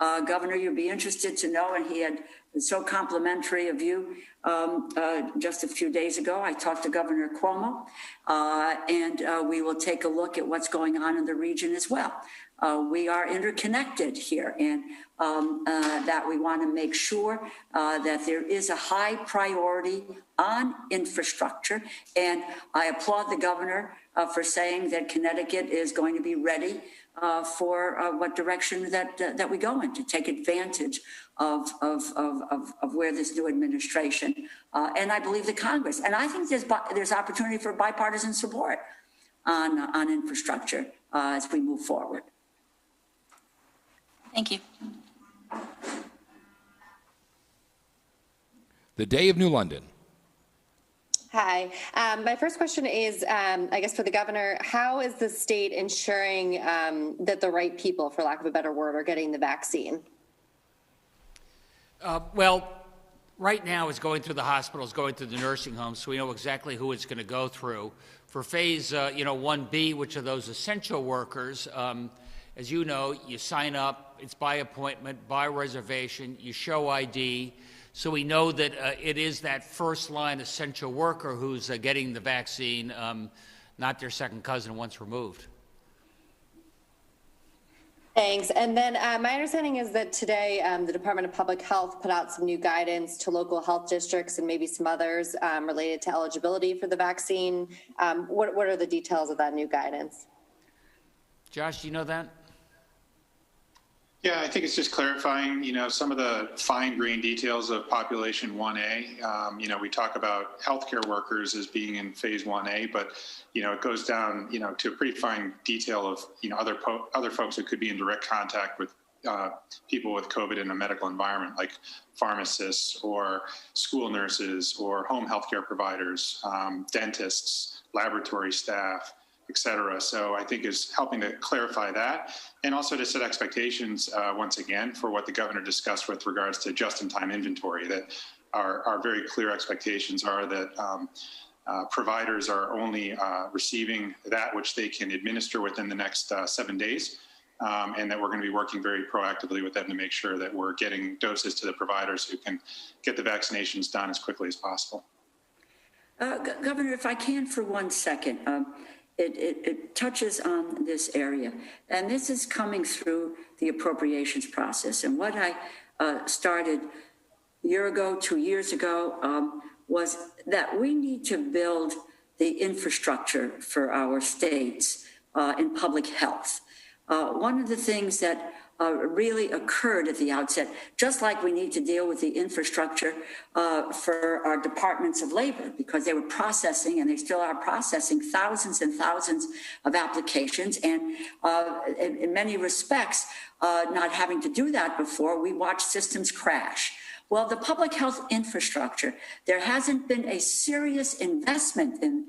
Governor, you'd be interested to know, and he had so complimentary of you just a few days ago. I talked to Governor Cuomo, and we will take a look at what's going on in the region as well. We are interconnected here, and that we want to make sure that there is a high priority on infrastructure. And I applaud the governor for saying that Connecticut is going to be ready for what direction that we go in to take advantage of where this new administration and I believe the Congress. And I think there's opportunity for bipartisan support on infrastructure as we move forward.
Thank you.
The Day of New London.
Hi. My first question is, I guess for the governor, how is the state ensuring that the right people, for lack of a better word, are getting the vaccine?
Well, right now it's going through the hospitals, going through the nursing homes, so we know exactly who it's going to go through. For phase, 1B, which are those essential workers, as you know, you sign up, it's by appointment, by reservation, you show ID. So we know that it is that first-line essential worker who's getting the vaccine, not their second cousin once removed.
Thanks. And then my understanding is that today the Department of Public Health put out some new guidance to local health districts and maybe some others related to eligibility for the vaccine. What are the details of that new guidance? Josh, do you know that?
Yeah, I think it's just clarifying, some of the fine grain details of population 1A. We talk about healthcare workers as being in phase 1A, but, it goes down, to a pretty fine detail of, other folks that could be in direct contact with people with COVID in a medical environment, like pharmacists or school nurses or home healthcare providers, dentists, laboratory staff, et cetera. So I think is helping to clarify that and also to set expectations once again for what the governor discussed with regards to just-in-time inventory, that our very clear expectations are that providers are only receiving that which they can administer within the next 7 days, and that we're going to be working very proactively with them to make sure that we're getting doses to the providers who can get the vaccinations done as quickly as possible.
Governor, if I can for 1 second, it touches on this area, and this is coming through the appropriations process. And what I started a year ago, 2 years ago, was that we need to build the infrastructure for our states in public health. One of the things that really occurred at the outset, just like we need to deal with the infrastructure for our departments of labor, because they were processing, and they still are processing, thousands and thousands of applications. And in many respects, not having to do that before, we watched systems crash. Well, the public health infrastructure, there hasn't been a serious investment in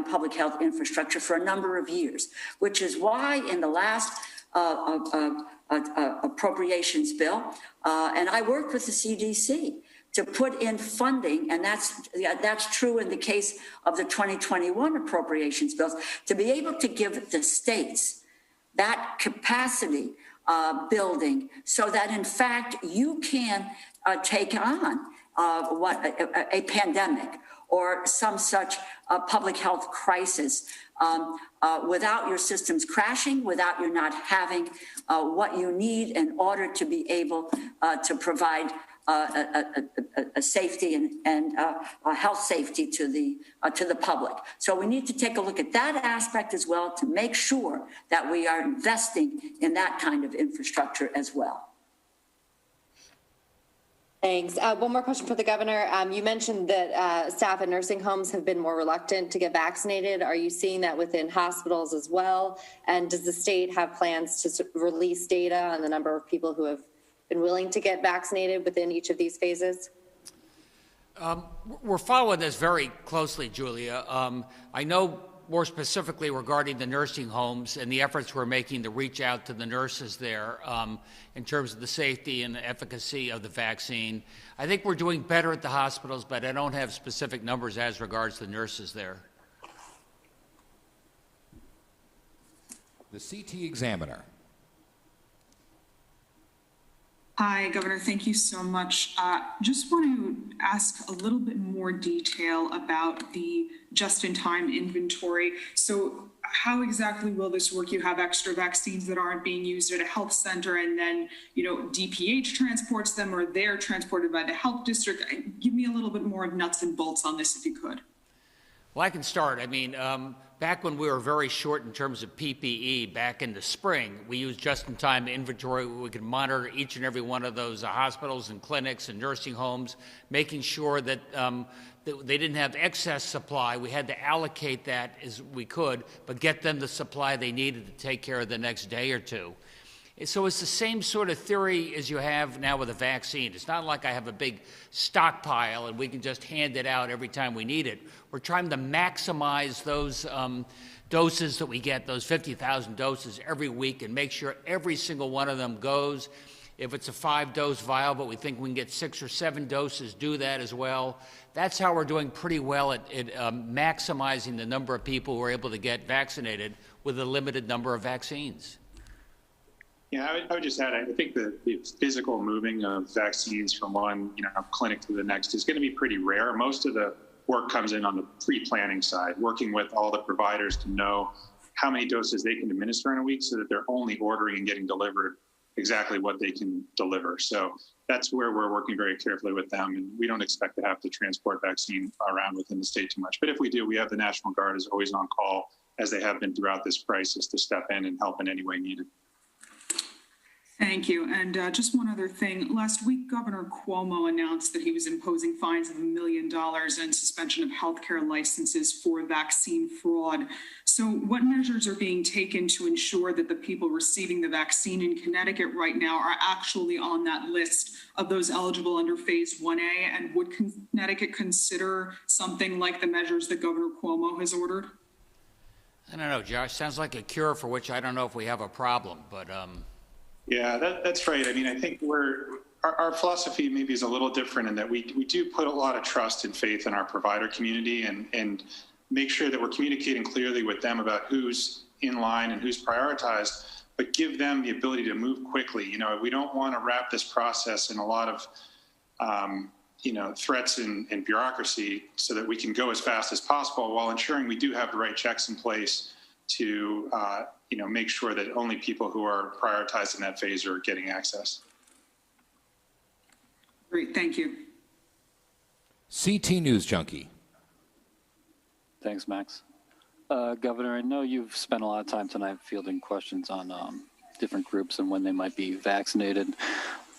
public health infrastructure for a number of years, which is why in the last appropriations bill, and I worked with the CDC to put in funding, and that's true in the case of the 2021 appropriations bills, to be able to give the states that capacity building so that in fact you can take on a pandemic or some such public health crisis without your systems crashing, without you not having what you need in order to be able to provide a safety and health safety to the public. So we need to take a look at that aspect as well to make sure that we are investing in that kind of infrastructure as well.
Thanks. One more question for the governor. You mentioned that staff at nursing homes have been more reluctant to get vaccinated. Are you seeing that within hospitals as well? And does the state have plans to release data on the number of people who have been willing to get vaccinated within each of these phases?
We're following this very closely, Julia. I know more specifically regarding the nursing homes and the efforts we're making to reach out to the nurses there in terms of the safety and the efficacy of the vaccine. I think we're doing better at the hospitals, but I don't have specific numbers as regards the nurses there.
The CT Examiner.
Hi, Governor. Thank you so much. Just want to ask a little bit more detail about the just-in-time inventory. So how exactly will this work? You have extra vaccines that aren't being used at a health center, and then, DPH transports them, or they're transported by the health district. Give me a little bit more of nuts and bolts on this, if you could.
Well, I can start. I mean, back when we were very short in terms of PPE back in the spring, we used just-in-time inventory. We could monitor each and every one of those hospitals and clinics and nursing homes, making sure that they didn't have excess supply. We had to allocate that as we could, but get them the supply they needed to take care of the next day or two. So it's the same sort of theory as you have now with a vaccine. It's not like I have a big stockpile and we can just hand it out every time we need it. We're trying to maximize those doses that we get, those 50,000 doses every week, and make sure every single one of them goes. If it's a 5-dose vial, but we think we can get 6 or 7 doses, do that as well. That's how we're doing pretty well at maximizing the number of people who are able to get vaccinated with a limited number of vaccines.
Yeah, I would just add, I think the physical moving of vaccines from one clinic to the next is going to be pretty rare. Most of the work comes in on the pre-planning side, working with all the providers to know how many doses they can administer in a week so that they're only ordering and getting delivered exactly what they can deliver. So that's where we're working very carefully with them, and we don't expect to have to transport vaccine around within the state too much. But if we do, we have the National Guard is always on call, as they have been throughout this crisis, to step in and help in any way needed.
Thank you. And just one other thing. Last week, Governor Cuomo announced that he was imposing fines of $1 million and suspension of healthcare licenses for vaccine fraud. So what measures are being taken to ensure that the people receiving the vaccine in Connecticut right now are actually on that list of those eligible under Phase 1A? And would Connecticut consider something like the measures that Governor Cuomo has ordered?
I don't know, Josh. Sounds like a cure for which I don't know if we have a problem, but...
Yeah, that's right. I mean, I think our philosophy maybe is a little different in that we do put a lot of trust and faith in our provider community and make sure that we're communicating clearly with them about who's in line and who's prioritized, but give them the ability to move quickly. We don't want to wrap this process in a lot of threats and bureaucracy so that we can go as fast as possible while ensuring we do have the right checks in place to make sure that only people who are prioritized in that phase are getting access.
Great, thank you.
CT News Junkie.
Thanks, Max. Governor, I know you've spent a lot of time tonight fielding questions on different groups and when they might be vaccinated,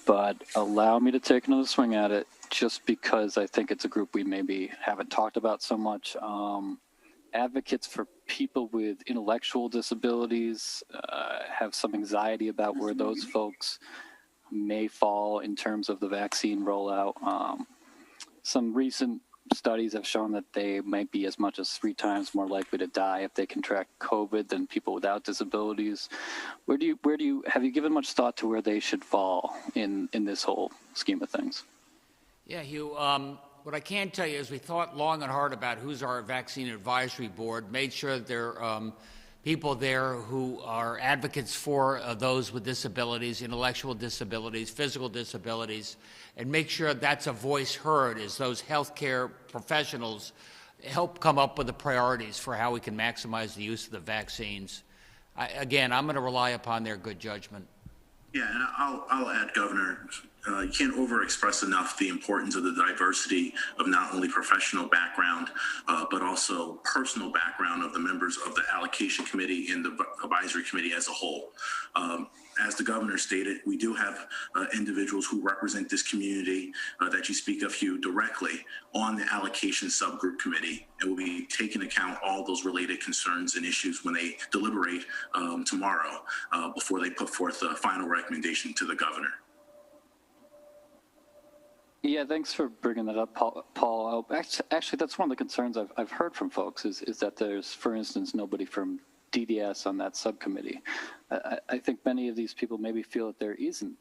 but allow me to take another swing at it just because I think it's a group we maybe haven't talked about so much. Advocates for people with intellectual disabilities have some anxiety about where those folks may fall in terms of the vaccine rollout. Some recent studies have shown that they might be as much as 3 times more likely to die if they contract COVID than people without disabilities. Have you given much thought to where they should fall in this whole scheme of things?
Yeah, Hugh. What I can tell you is we thought long and hard about who's our vaccine advisory board, made sure that there are people there who are advocates for those with disabilities, intellectual disabilities, physical disabilities, and make sure that's a voice heard as those healthcare professionals help come up with the priorities for how we can maximize the use of the vaccines. Again, I'm going to rely upon their good judgment.
Yeah, and I'll add, Governor, you can't overexpress enough the importance of the diversity of not only professional background, but also personal background of the members of the allocation committee and the advisory committee as a whole. as the governor stated, we do have individuals who represent this community that you speak of, Hugh, directly on the allocation subgroup committee, and will be taking account all those related concerns and issues when they deliberate tomorrow before they put forth a final recommendation to the governor.
Yeah, thanks for bringing that up, Paul. Actually, that's one of the concerns I've heard from folks is that there's, for instance, nobody from DDS on that subcommittee. I think many of these people maybe feel that there isn't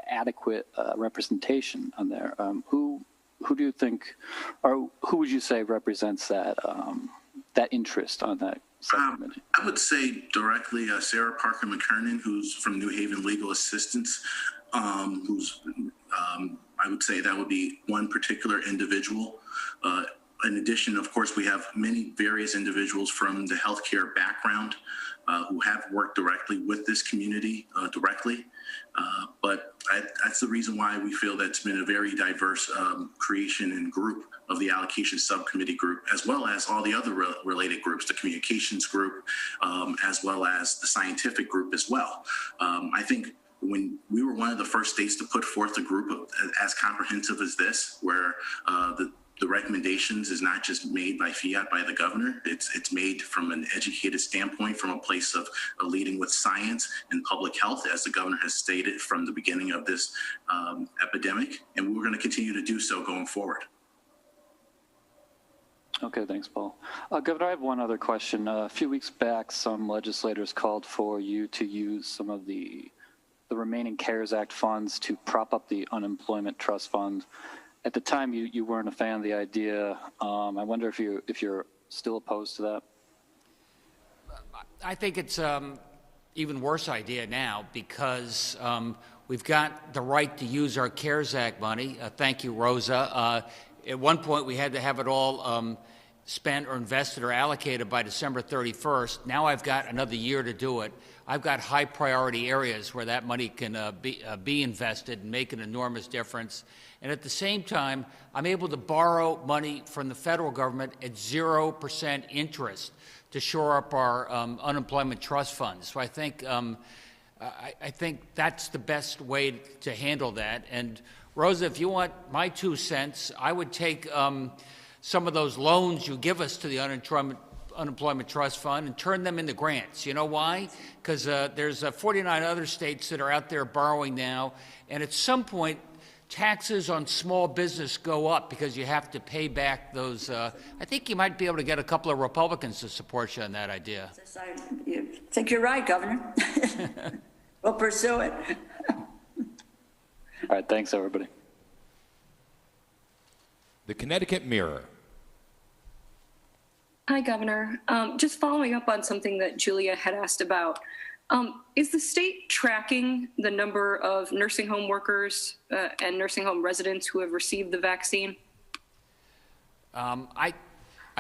adequate representation on there. Who do you think, or who would you say represents that that interest on that subcommittee?
I would say directly Sarah Parker McKernan, who's from New Haven Legal Assistance, I would say that would be one particular individual. In addition, of course, we have many various individuals from the healthcare background who have worked directly with this community directly. But that's the reason why we feel that it's been a very diverse creation and group of the allocation subcommittee group, as well as all the other related groups, the communications group, as well as the scientific group as well. I think when we were one of the first states to put forth a group as comprehensive as this, where the recommendations is not just made by fiat by the governor, it's made from an educated standpoint, from a place of leading with science and public health, as the governor has stated from the beginning of this epidemic, and we're going to continue to do so going forward.
Okay, thanks, Paul. Governor, I have one other question. A few weeks back, some legislators called for you to use some of the remaining CARES Act funds to prop up the unemployment trust fund. At the time, you weren't a fan of the idea. I wonder if you're still opposed to that.
I think it's even worse idea now because we've got the right to use our CARES Act money. Thank you, Rosa. At one point, we had to have it all spent or invested or allocated by December 31st. Now I've got another year to do it. I've got high priority areas where that money can be invested and make an enormous difference. And at the same time, I'm able to borrow money from the federal government at 0% interest to shore up our unemployment trust funds. So I think that's the best way to handle that. And Rosa, if you want my 2 cents, I would take some of those loans you give us to the unemployment trust fund and turn them into grants. You know why? Because there's 49 other states that are out there borrowing now, and at some point, taxes on small business go up because you have to pay back those. I think you might be able to get a couple of Republicans to support you on that idea.
I think you're right, Governor. We'll pursue it.
All right, thanks, everybody.
The Connecticut Mirror.
Hi, Governor. Just following up on something that Julia had asked about. Is the state tracking the number of nursing home workers and nursing home residents who have received the vaccine?
I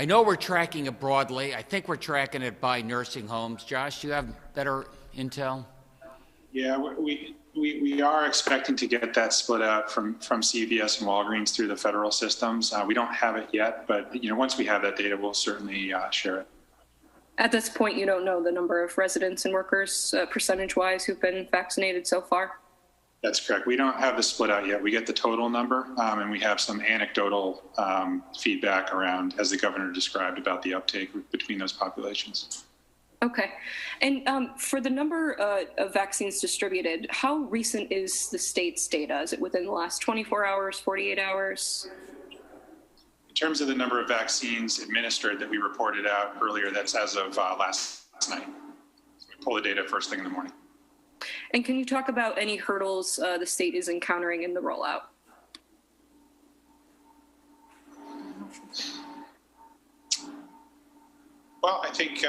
know we're tracking it broadly. I think we're tracking it by nursing homes. Josh, do you have better intel?
Yeah, we are expecting to get that split out from CVS and Walgreens through the federal systems. We don't have it yet, but once we have that data, we'll certainly share it.
At this point, you don't know the number of residents and workers percentage-wise who've been vaccinated so far?
That's correct. We don't have the split out yet. We get the total number, and we have some anecdotal feedback around, as the governor described, about the uptake between those populations.
Okay. And for the number of vaccines distributed, how recent is the state's data? Is it within the last 24 hours, 48 hours?
In terms of the number of vaccines administered that we reported out earlier, that's as of last night. So we pull the data first thing in the morning.
And can you talk about any hurdles the state is encountering in the rollout?
Well, I think,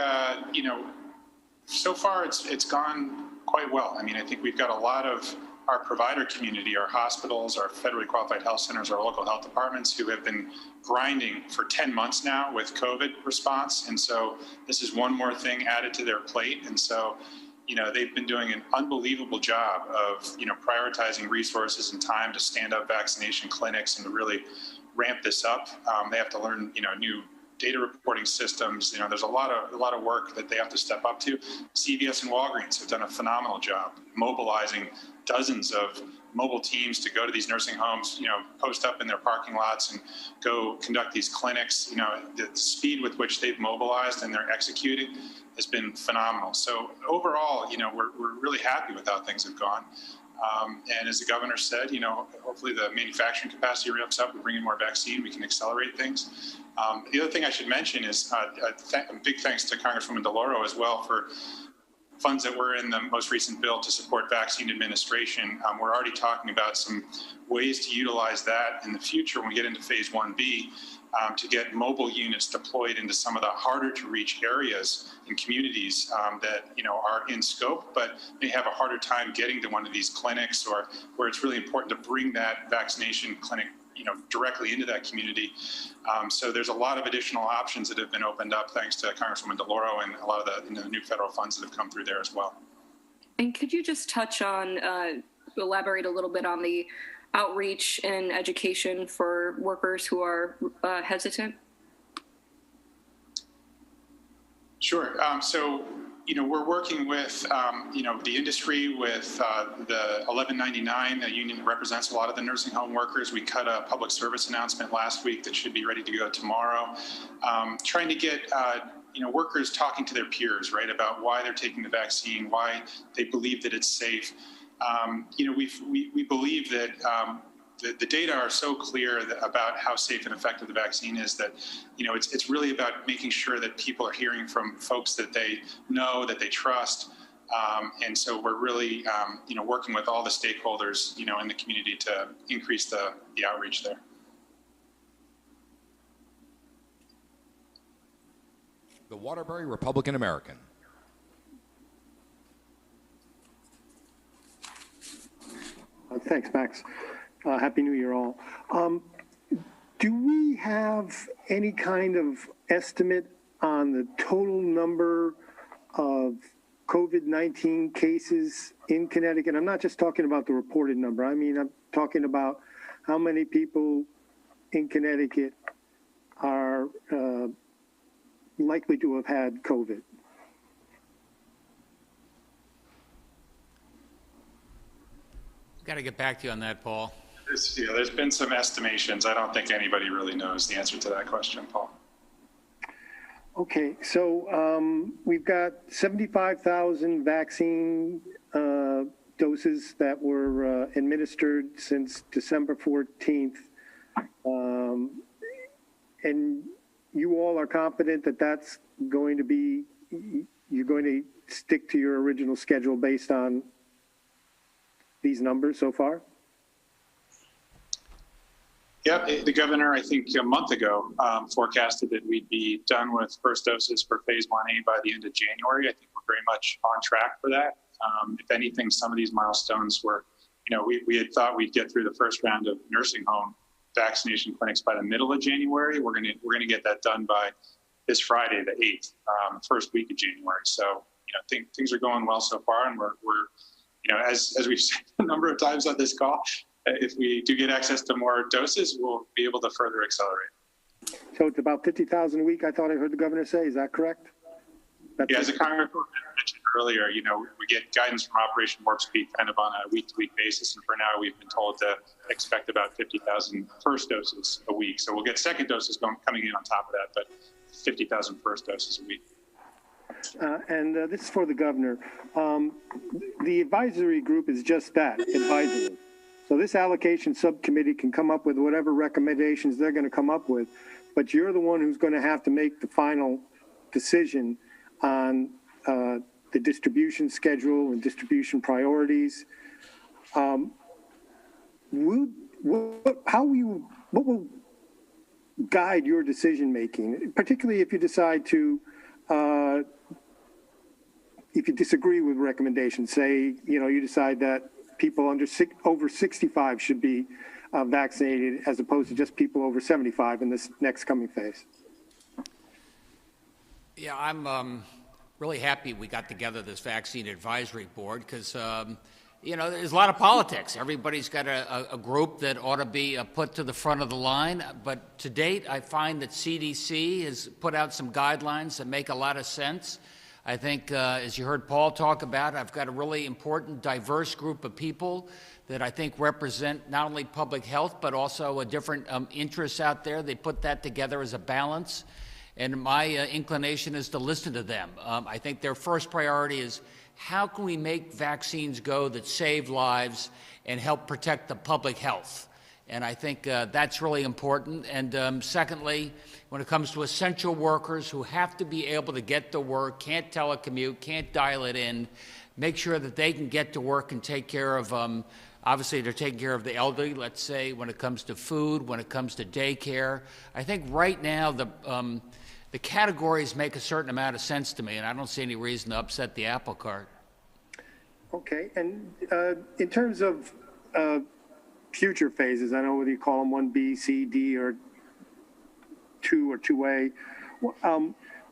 so far it's gone quite well. I mean, I think we've got a lot of our provider community, our hospitals, our federally qualified health centers, our local health departments who have been grinding for 10 months now with COVID response. And so this is one more thing added to their plate. And so, they've been doing an unbelievable job of, prioritizing resources and time to stand up vaccination clinics and to really ramp this up. They have to learn, new data reporting systems. There's a lot of work that they have to step up to. CVS and Walgreens have done a phenomenal job mobilizing dozens of mobile teams to go to these nursing homes, post up in their parking lots and go conduct these clinics. The speed with which they've mobilized and they're executing has been phenomenal. So overall, we're really happy with how things have gone. And as the governor said, hopefully the manufacturing capacity ramps up, we bring in more vaccine, we can accelerate things. The other thing I should mention is a big thanks to Congresswoman DeLauro as well for funds that were in the most recent bill to support vaccine administration. We're already talking about some ways to utilize that in the future when we get into phase 1B to get mobile units deployed into some of the harder to reach areas in communities that are in scope, but may have a harder time getting to one of these clinics, or where it's really important to bring that vaccination clinic directly into that community. So there's a lot of additional options that have been opened up thanks to Congresswoman DeLauro and a lot of the new federal funds that have come through there as well.
And could you just touch on, elaborate a little bit on the outreach and education for workers who are hesitant?
Sure. So, we're working with, the industry, with the 1199, a union that represents a lot of the nursing home workers. We cut a public service announcement last week that should be ready to go tomorrow, trying to get workers talking to their peers, right, about why they're taking the vaccine, why they believe that it's safe. We believe that the data are so clear about how safe and effective the vaccine is that, it's really about making sure that people are hearing from folks that they know, that they trust. And so we're really, working with all the stakeholders, in the community to increase the outreach there.
The Waterbury Republican American.
Thanks, Max. Happy New Year, all. Do we have any kind of estimate on the total number of COVID-19 cases in Connecticut? I'm not just talking about the reported number. I mean, I'm talking about how many people in Connecticut are likely to have had COVID.
Got to get back to you on that, Paul.
There's been some estimations. I don't think anybody really knows the answer to that question, Paul.
Okay, so we've got 75,000 vaccine doses that were administered since December 14th. And you all are confident that that's going to be, you're going to stick to your original schedule based on these numbers so far?
Yep, the governor, I think a month ago, forecasted that we'd be done with first doses for phase 1A by the end of January. I think we're very much on track for that. If anything, some of these milestones were, we had thought we'd get through the first round of nursing home vaccination clinics by the middle of January. We're gonna get that done by this Friday, the 8th, first week of January. So, things are going well so far, and we're as we've said a number of times on this call, if we do get access to more doses, we'll be able to further accelerate.
So it's about 50,000 a week, I thought I heard the governor say. Is that correct?
Yeah, as the Congressman mentioned earlier, we get guidance from Operation Warp Speed kind of on a week-to-week basis, and for now we've been told to expect about 50,000 first doses a week. So we'll get second doses coming in on top of that, but 50,000 first doses a week.
And this is for the governor. The advisory group is just that, advisory. So this allocation subcommittee can come up with whatever recommendations they're going to come up with, but you're the one who's going to have to make the final decision on the distribution schedule and distribution priorities. What will guide your decision making, particularly if you decide to, if you disagree with recommendations, say, you decide that people over 65 should be vaccinated as opposed to just people over 75 in this next coming phase?
Yeah, I'm really happy we got together this vaccine advisory board because, you know, there's a lot of politics. Everybody's got a group that ought to be put to the front of the line. But to date, I find that CDC has put out some guidelines that make a lot of sense. I think, as you heard Paul talk about, I've got a really important, diverse group of people that I think represent not only public health, but also a different interests out there. They put that together as a balance. And my inclination is to listen to them. I think their first priority is how can we make vaccines go that save lives and help protect the public health? And I think that's really important. And secondly, when it comes to essential workers who have to be able to get to work, can't telecommute, can't dial it in, make sure that they can get to work and take care of, obviously they're taking care of the elderly, let's say, when it comes to food, when it comes to daycare. I think right now the categories make a certain amount of sense to me, and I don't see any reason to upset the apple cart.
Okay, and in terms of future phases, I don't know whether you call them 1B, C, D, or 2 or 2A.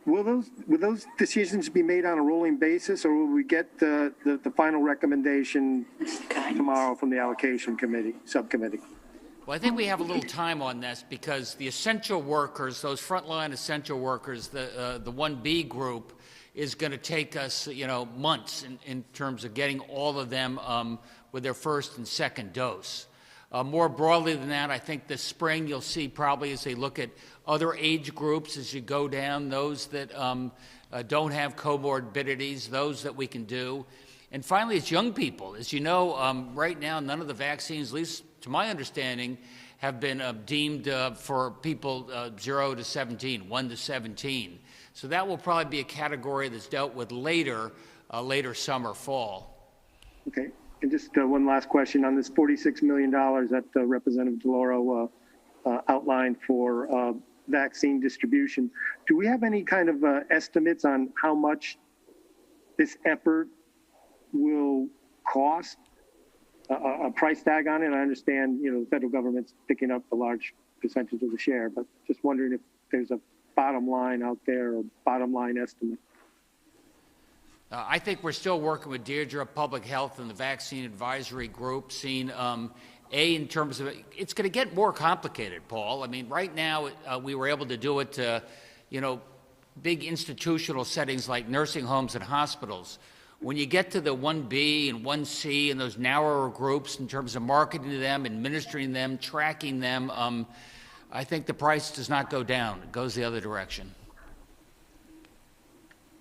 Will those decisions be made on a rolling basis, or will we get the final recommendation tomorrow from the allocation committee, subcommittee?
Well, I think we have a little time on this because the essential workers, those frontline essential workers, the 1B group, is going to take us, you know, months in terms of getting all of them with their first and second dose. More broadly than that, I think this spring you'll see probably as they look at other age groups as you go down, those that don't have comorbidities, those that we can do. And finally, it's young people. As you know, right now, none of the vaccines, at least to my understanding, have been deemed for people 0 to 17, 1 to 17. So that will probably be a category that's dealt with later summer, fall.
Okay. And just one last question on this $46 million that Representative DeLauro outlined for vaccine distribution. Do we have any kind of estimates on how much this effort will cost? A price tag on it? I understand, you know, the federal government's picking up a large percentage of the share, but just wondering if there's a bottom line out there or bottom line estimate.
I think we're still working with Deirdre Public Health and the Vaccine Advisory Group, seeing in terms of it's going to get more complicated, Paul. I mean, right now we were able to do it to, you know, big institutional settings like nursing homes and hospitals. When you get to the 1B and 1C and those narrower groups in terms of marketing to them, administering them, tracking them, I think the price does not go down. It goes the other direction.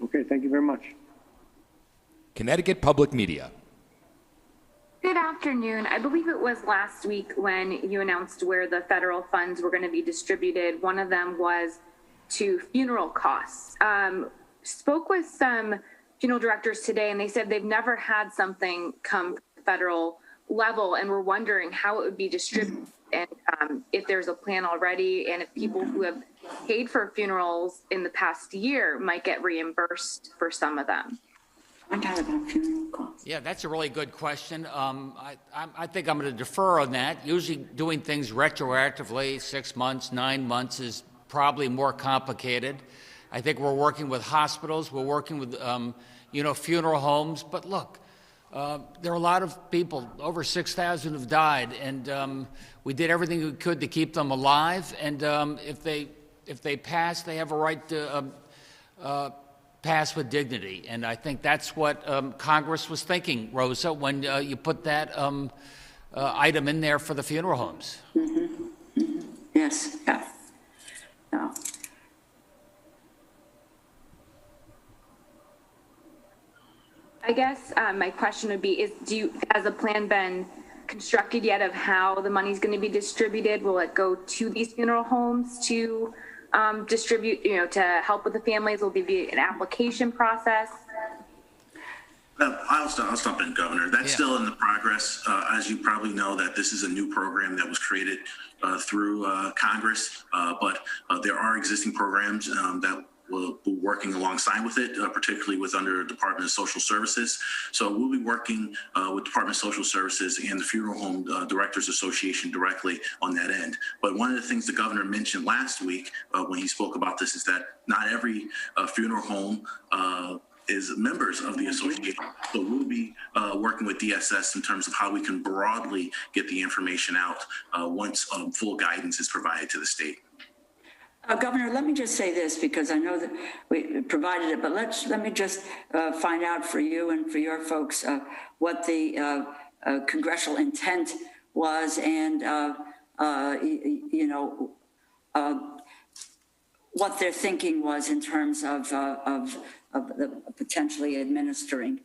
Okay, thank you very much.
Connecticut Public Media.
Good afternoon. I believe it was last week when you announced where the federal funds were going to be distributed. One of them was to funeral costs. Spoke with some funeral directors today, and they said they've never had something come federal level, and we're wondering how it would be distributed and if there's a plan already, and if people who have paid for funerals in the past year might get reimbursed for some of them.
Yeah, that's a really good question. I think I'm going to defer on that. Usually doing things retroactively, 6 months, 9 months is probably more complicated. I think we're working with hospitals. We're working with, you know, funeral homes. But look, there are a lot of people, over 6,000 have died, and we did everything we could to keep them alive. And if they pass, they have a right to pass with dignity. And I think that's what Congress was thinking, Rosa, when you put that item in there for the funeral homes.
Mm-hmm. Mm-hmm. Yes. Yeah. No.
I guess my question would be: has a plan been constructed yet of how the money's going to be distributed? Will it go to these funeral homes to distribute, you know, to help with the families? Will there be an application process?
I'll stop in, Governor. That's still in the progress. As you probably know, that this is a new program that was created through Congress, but there are existing programs that will be working alongside with it, particularly with under Department of Social Services. So we'll be working with Department of Social Services and the Funeral Home Directors Association directly on that end. But one of the things the governor mentioned last week when he spoke about this is that not every funeral home is members of the association. So we'll be working with DSS in terms of how we can broadly get the information out once full guidance is provided to the state.
Governor, let me just say this, because I know that we provided it, but let me just find out for you and for your folks what the congressional intent was, and what their thinking was in terms of the potentially administering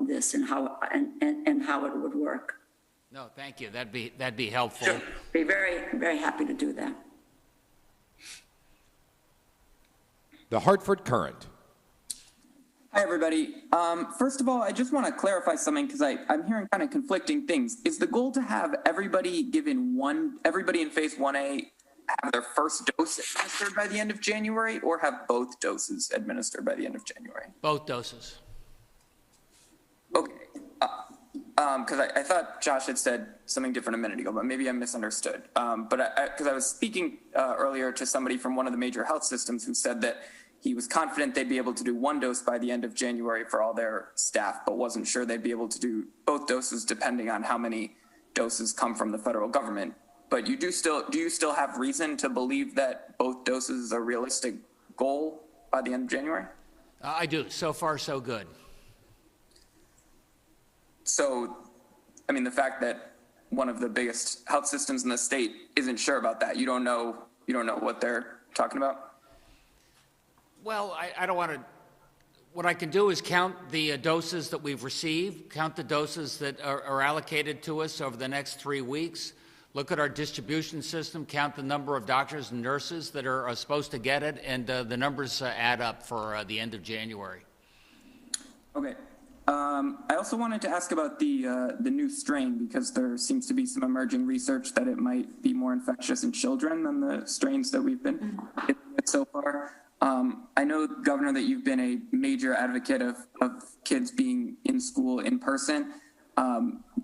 this and how it would work.
No, thank you. That'd be helpful.
Sure. Be very, very happy to do that.
The Hartford Courant.
Hi, everybody. First of all, I just want to clarify something because I'm hearing kind of conflicting things. Is the goal to have everybody in phase 1A have their first dose administered by the end of January, or have both doses administered by the end of January?
Both doses.
Okay. Because I thought Josh had said something different a minute ago, but maybe I misunderstood. But because I was speaking earlier to somebody from one of the major health systems who said that he was confident they'd be able to do one dose by the end of January for all their staff, but wasn't sure they'd be able to do both doses depending on how many doses come from the federal government. But do you still have reason to believe that both doses is a realistic goal by the end of January?
I do. So far, so good.
So, I mean, the fact that one of the biggest health systems in the state isn't sure about that, you don't know what they're talking about?
Well, I don't want to. What I can do is count the doses that we've received, count the doses that are allocated to us over the next 3 weeks, look at our distribution system, count the number of doctors and nurses that are supposed to get it, and the numbers add up for the end of January.
Okay. I also wanted to ask about the new strain, because there seems to be some emerging research that it might be more infectious in children than the strains that we've been hit with so far. I know, Governor, that you've been a major advocate of kids being in school in person.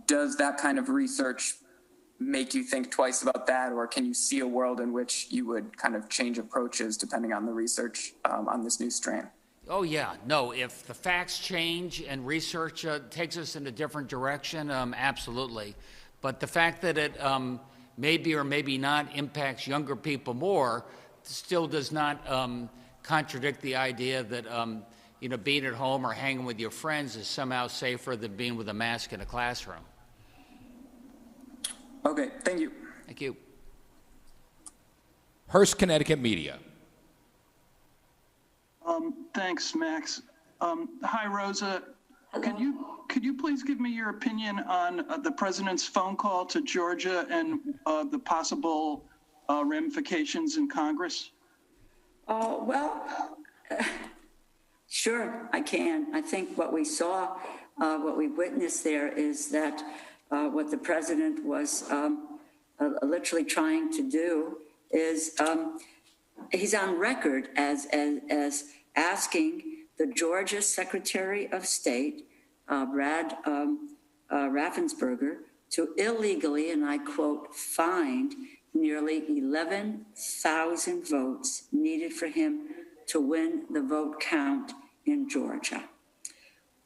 Does that kind of research make you think twice about that, or can you see a world in which you would kind of change approaches depending on the research on this new strain?
Oh, yeah. No, if the facts change and research takes us in a different direction, absolutely. But the fact that it maybe or maybe not impacts younger people more still does not contradict the idea that being at home or hanging with your friends is somehow safer than being with a mask in a classroom.
Okay, thank you.
Thank you.
Hearst, Connecticut Media.
Thanks, Max. Hi, Rosa. Could you please give me your opinion on the president's phone call to Georgia and the possible ramifications in Congress?
Well, sure, I can. I think what we saw, what we witnessed there is that what the president was literally trying to do is he's on record as asking the Georgia Secretary of State, Brad Raffensperger, to illegally, and I quote, find nearly 11,000 votes needed for him to win the vote count in Georgia.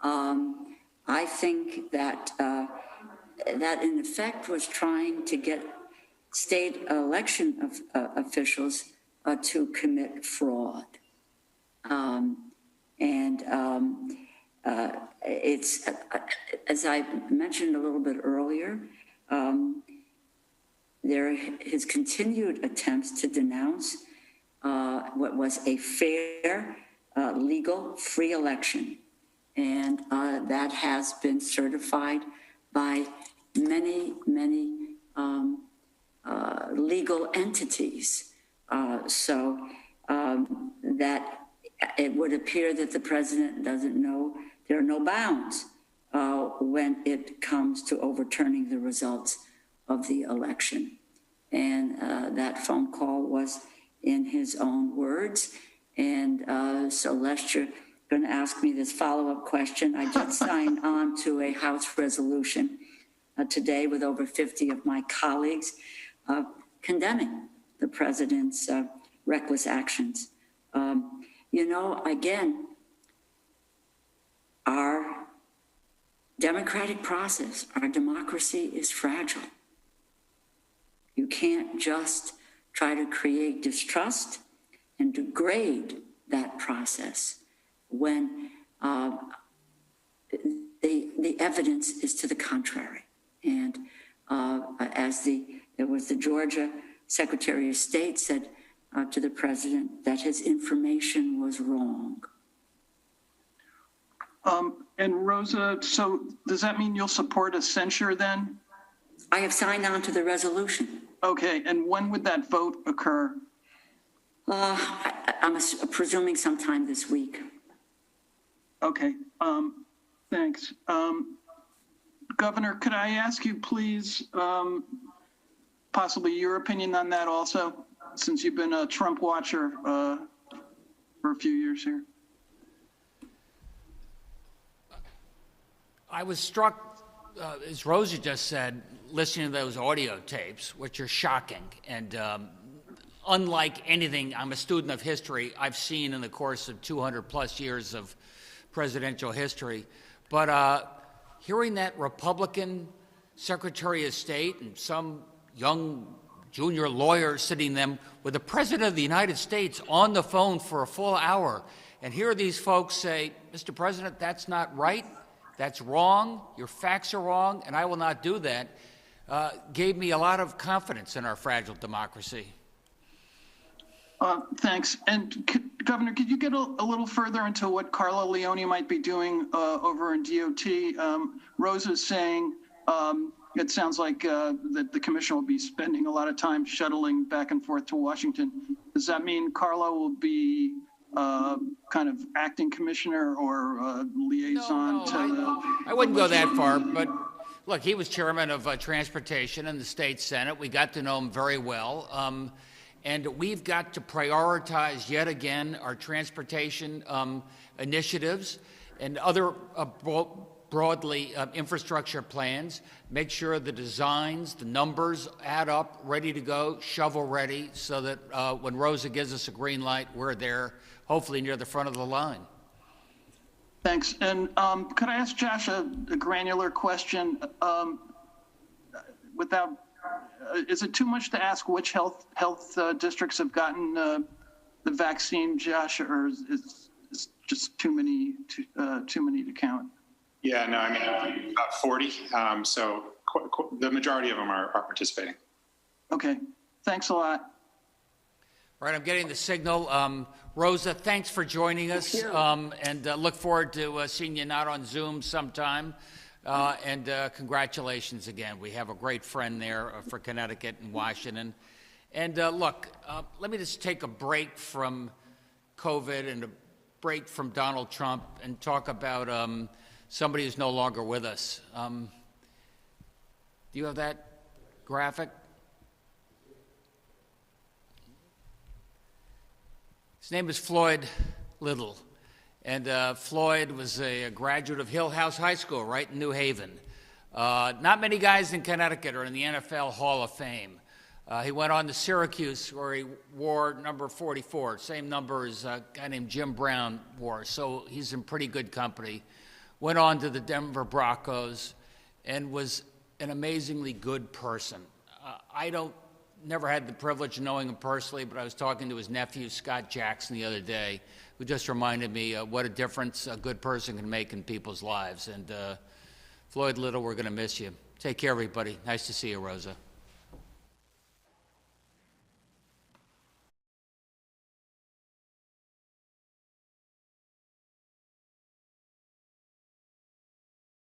I think that that in effect was trying to get state election officials to commit fraud. It's, as I mentioned a little bit earlier, his continued attempts to denounce what was a fair, legal, free election. And that has been certified by many legal entities. So that it would appear that the president doesn't know there are no bounds when it comes to overturning the results of the election. And that phone call was in his own words. And so lest you're going to ask me this follow-up question, I did sign on to a House resolution today with over 50 of my colleagues condemning the president's reckless actions. Again, our democratic process, our democracy is fragile. You can't just try to create distrust and degrade that process when the evidence is to the contrary. And as it was the Georgia Secretary of State said to the president that his information was wrong.
And Rosa, so does that mean you'll support a censure then?
I have signed on to the resolution.
Okay, and when would that vote occur?
I'm presuming sometime this week.
Okay, thanks. Governor, could I ask you please, possibly your opinion on that also, since you've been a Trump watcher for a few years here?
I was struck, as Rosa just said, listening to those audio tapes, which are shocking. And unlike anything, I'm a student of history, I've seen in the course of 200 plus years of presidential history. But hearing that Republican Secretary of State and some young junior lawyer sitting them with the President of the United States on the phone for a full hour, and hear these folks say, Mr. President, that's not right. That's wrong, your facts are wrong, and I will not do that, gave me a lot of confidence in our fragile democracy.
Thanks. And Governor, could you get a little further into what Carla Leone might be doing over in DOT? Rosa's saying it sounds like that the commission will be spending a lot of time shuttling back and forth to Washington. Does that mean Carla will be kind of acting commissioner or liaison to
I wouldn't go that far, but look, he was chairman of transportation in the state Senate. We got to know him very well. And we've got to prioritize yet again our transportation initiatives and other broadly infrastructure plans, make sure the designs, the numbers add up, ready to go, shovel ready, so that when Rosa gives us a green light, we're there, hopefully near the front of the line.
Thanks. And could I ask Josh a granular question? Is it too much to ask which health districts have gotten the vaccine, Josh, or is it just too many to count?
Yeah, no, I mean, about 40. So the majority of them are participating.
Okay, thanks a lot.
All right, I'm getting the signal. Rosa, thanks for joining us, and look forward to seeing you not on Zoom sometime. And congratulations again. We have a great friend there for Connecticut and Washington. And look, let me just take a break from COVID and a break from Donald Trump and talk about somebody who's no longer with us. Do you have that graphic? His name is Floyd Little. And Floyd was a graduate of Hill House High School right in New Haven. Not many guys in Connecticut are in the NFL Hall of Fame. He went on to Syracuse, where he wore number 44, same number as a guy named Jim Brown wore, so he's in pretty good company. Went on to the Denver Broncos and was an amazingly good person. Never had the privilege of knowing him personally, but I was talking to his nephew, Scott Jackson, the other day, who just reminded me what a difference a good person can make in people's lives. And Floyd Little, we're going to miss you. Take care, everybody. Nice to see you, Rosa.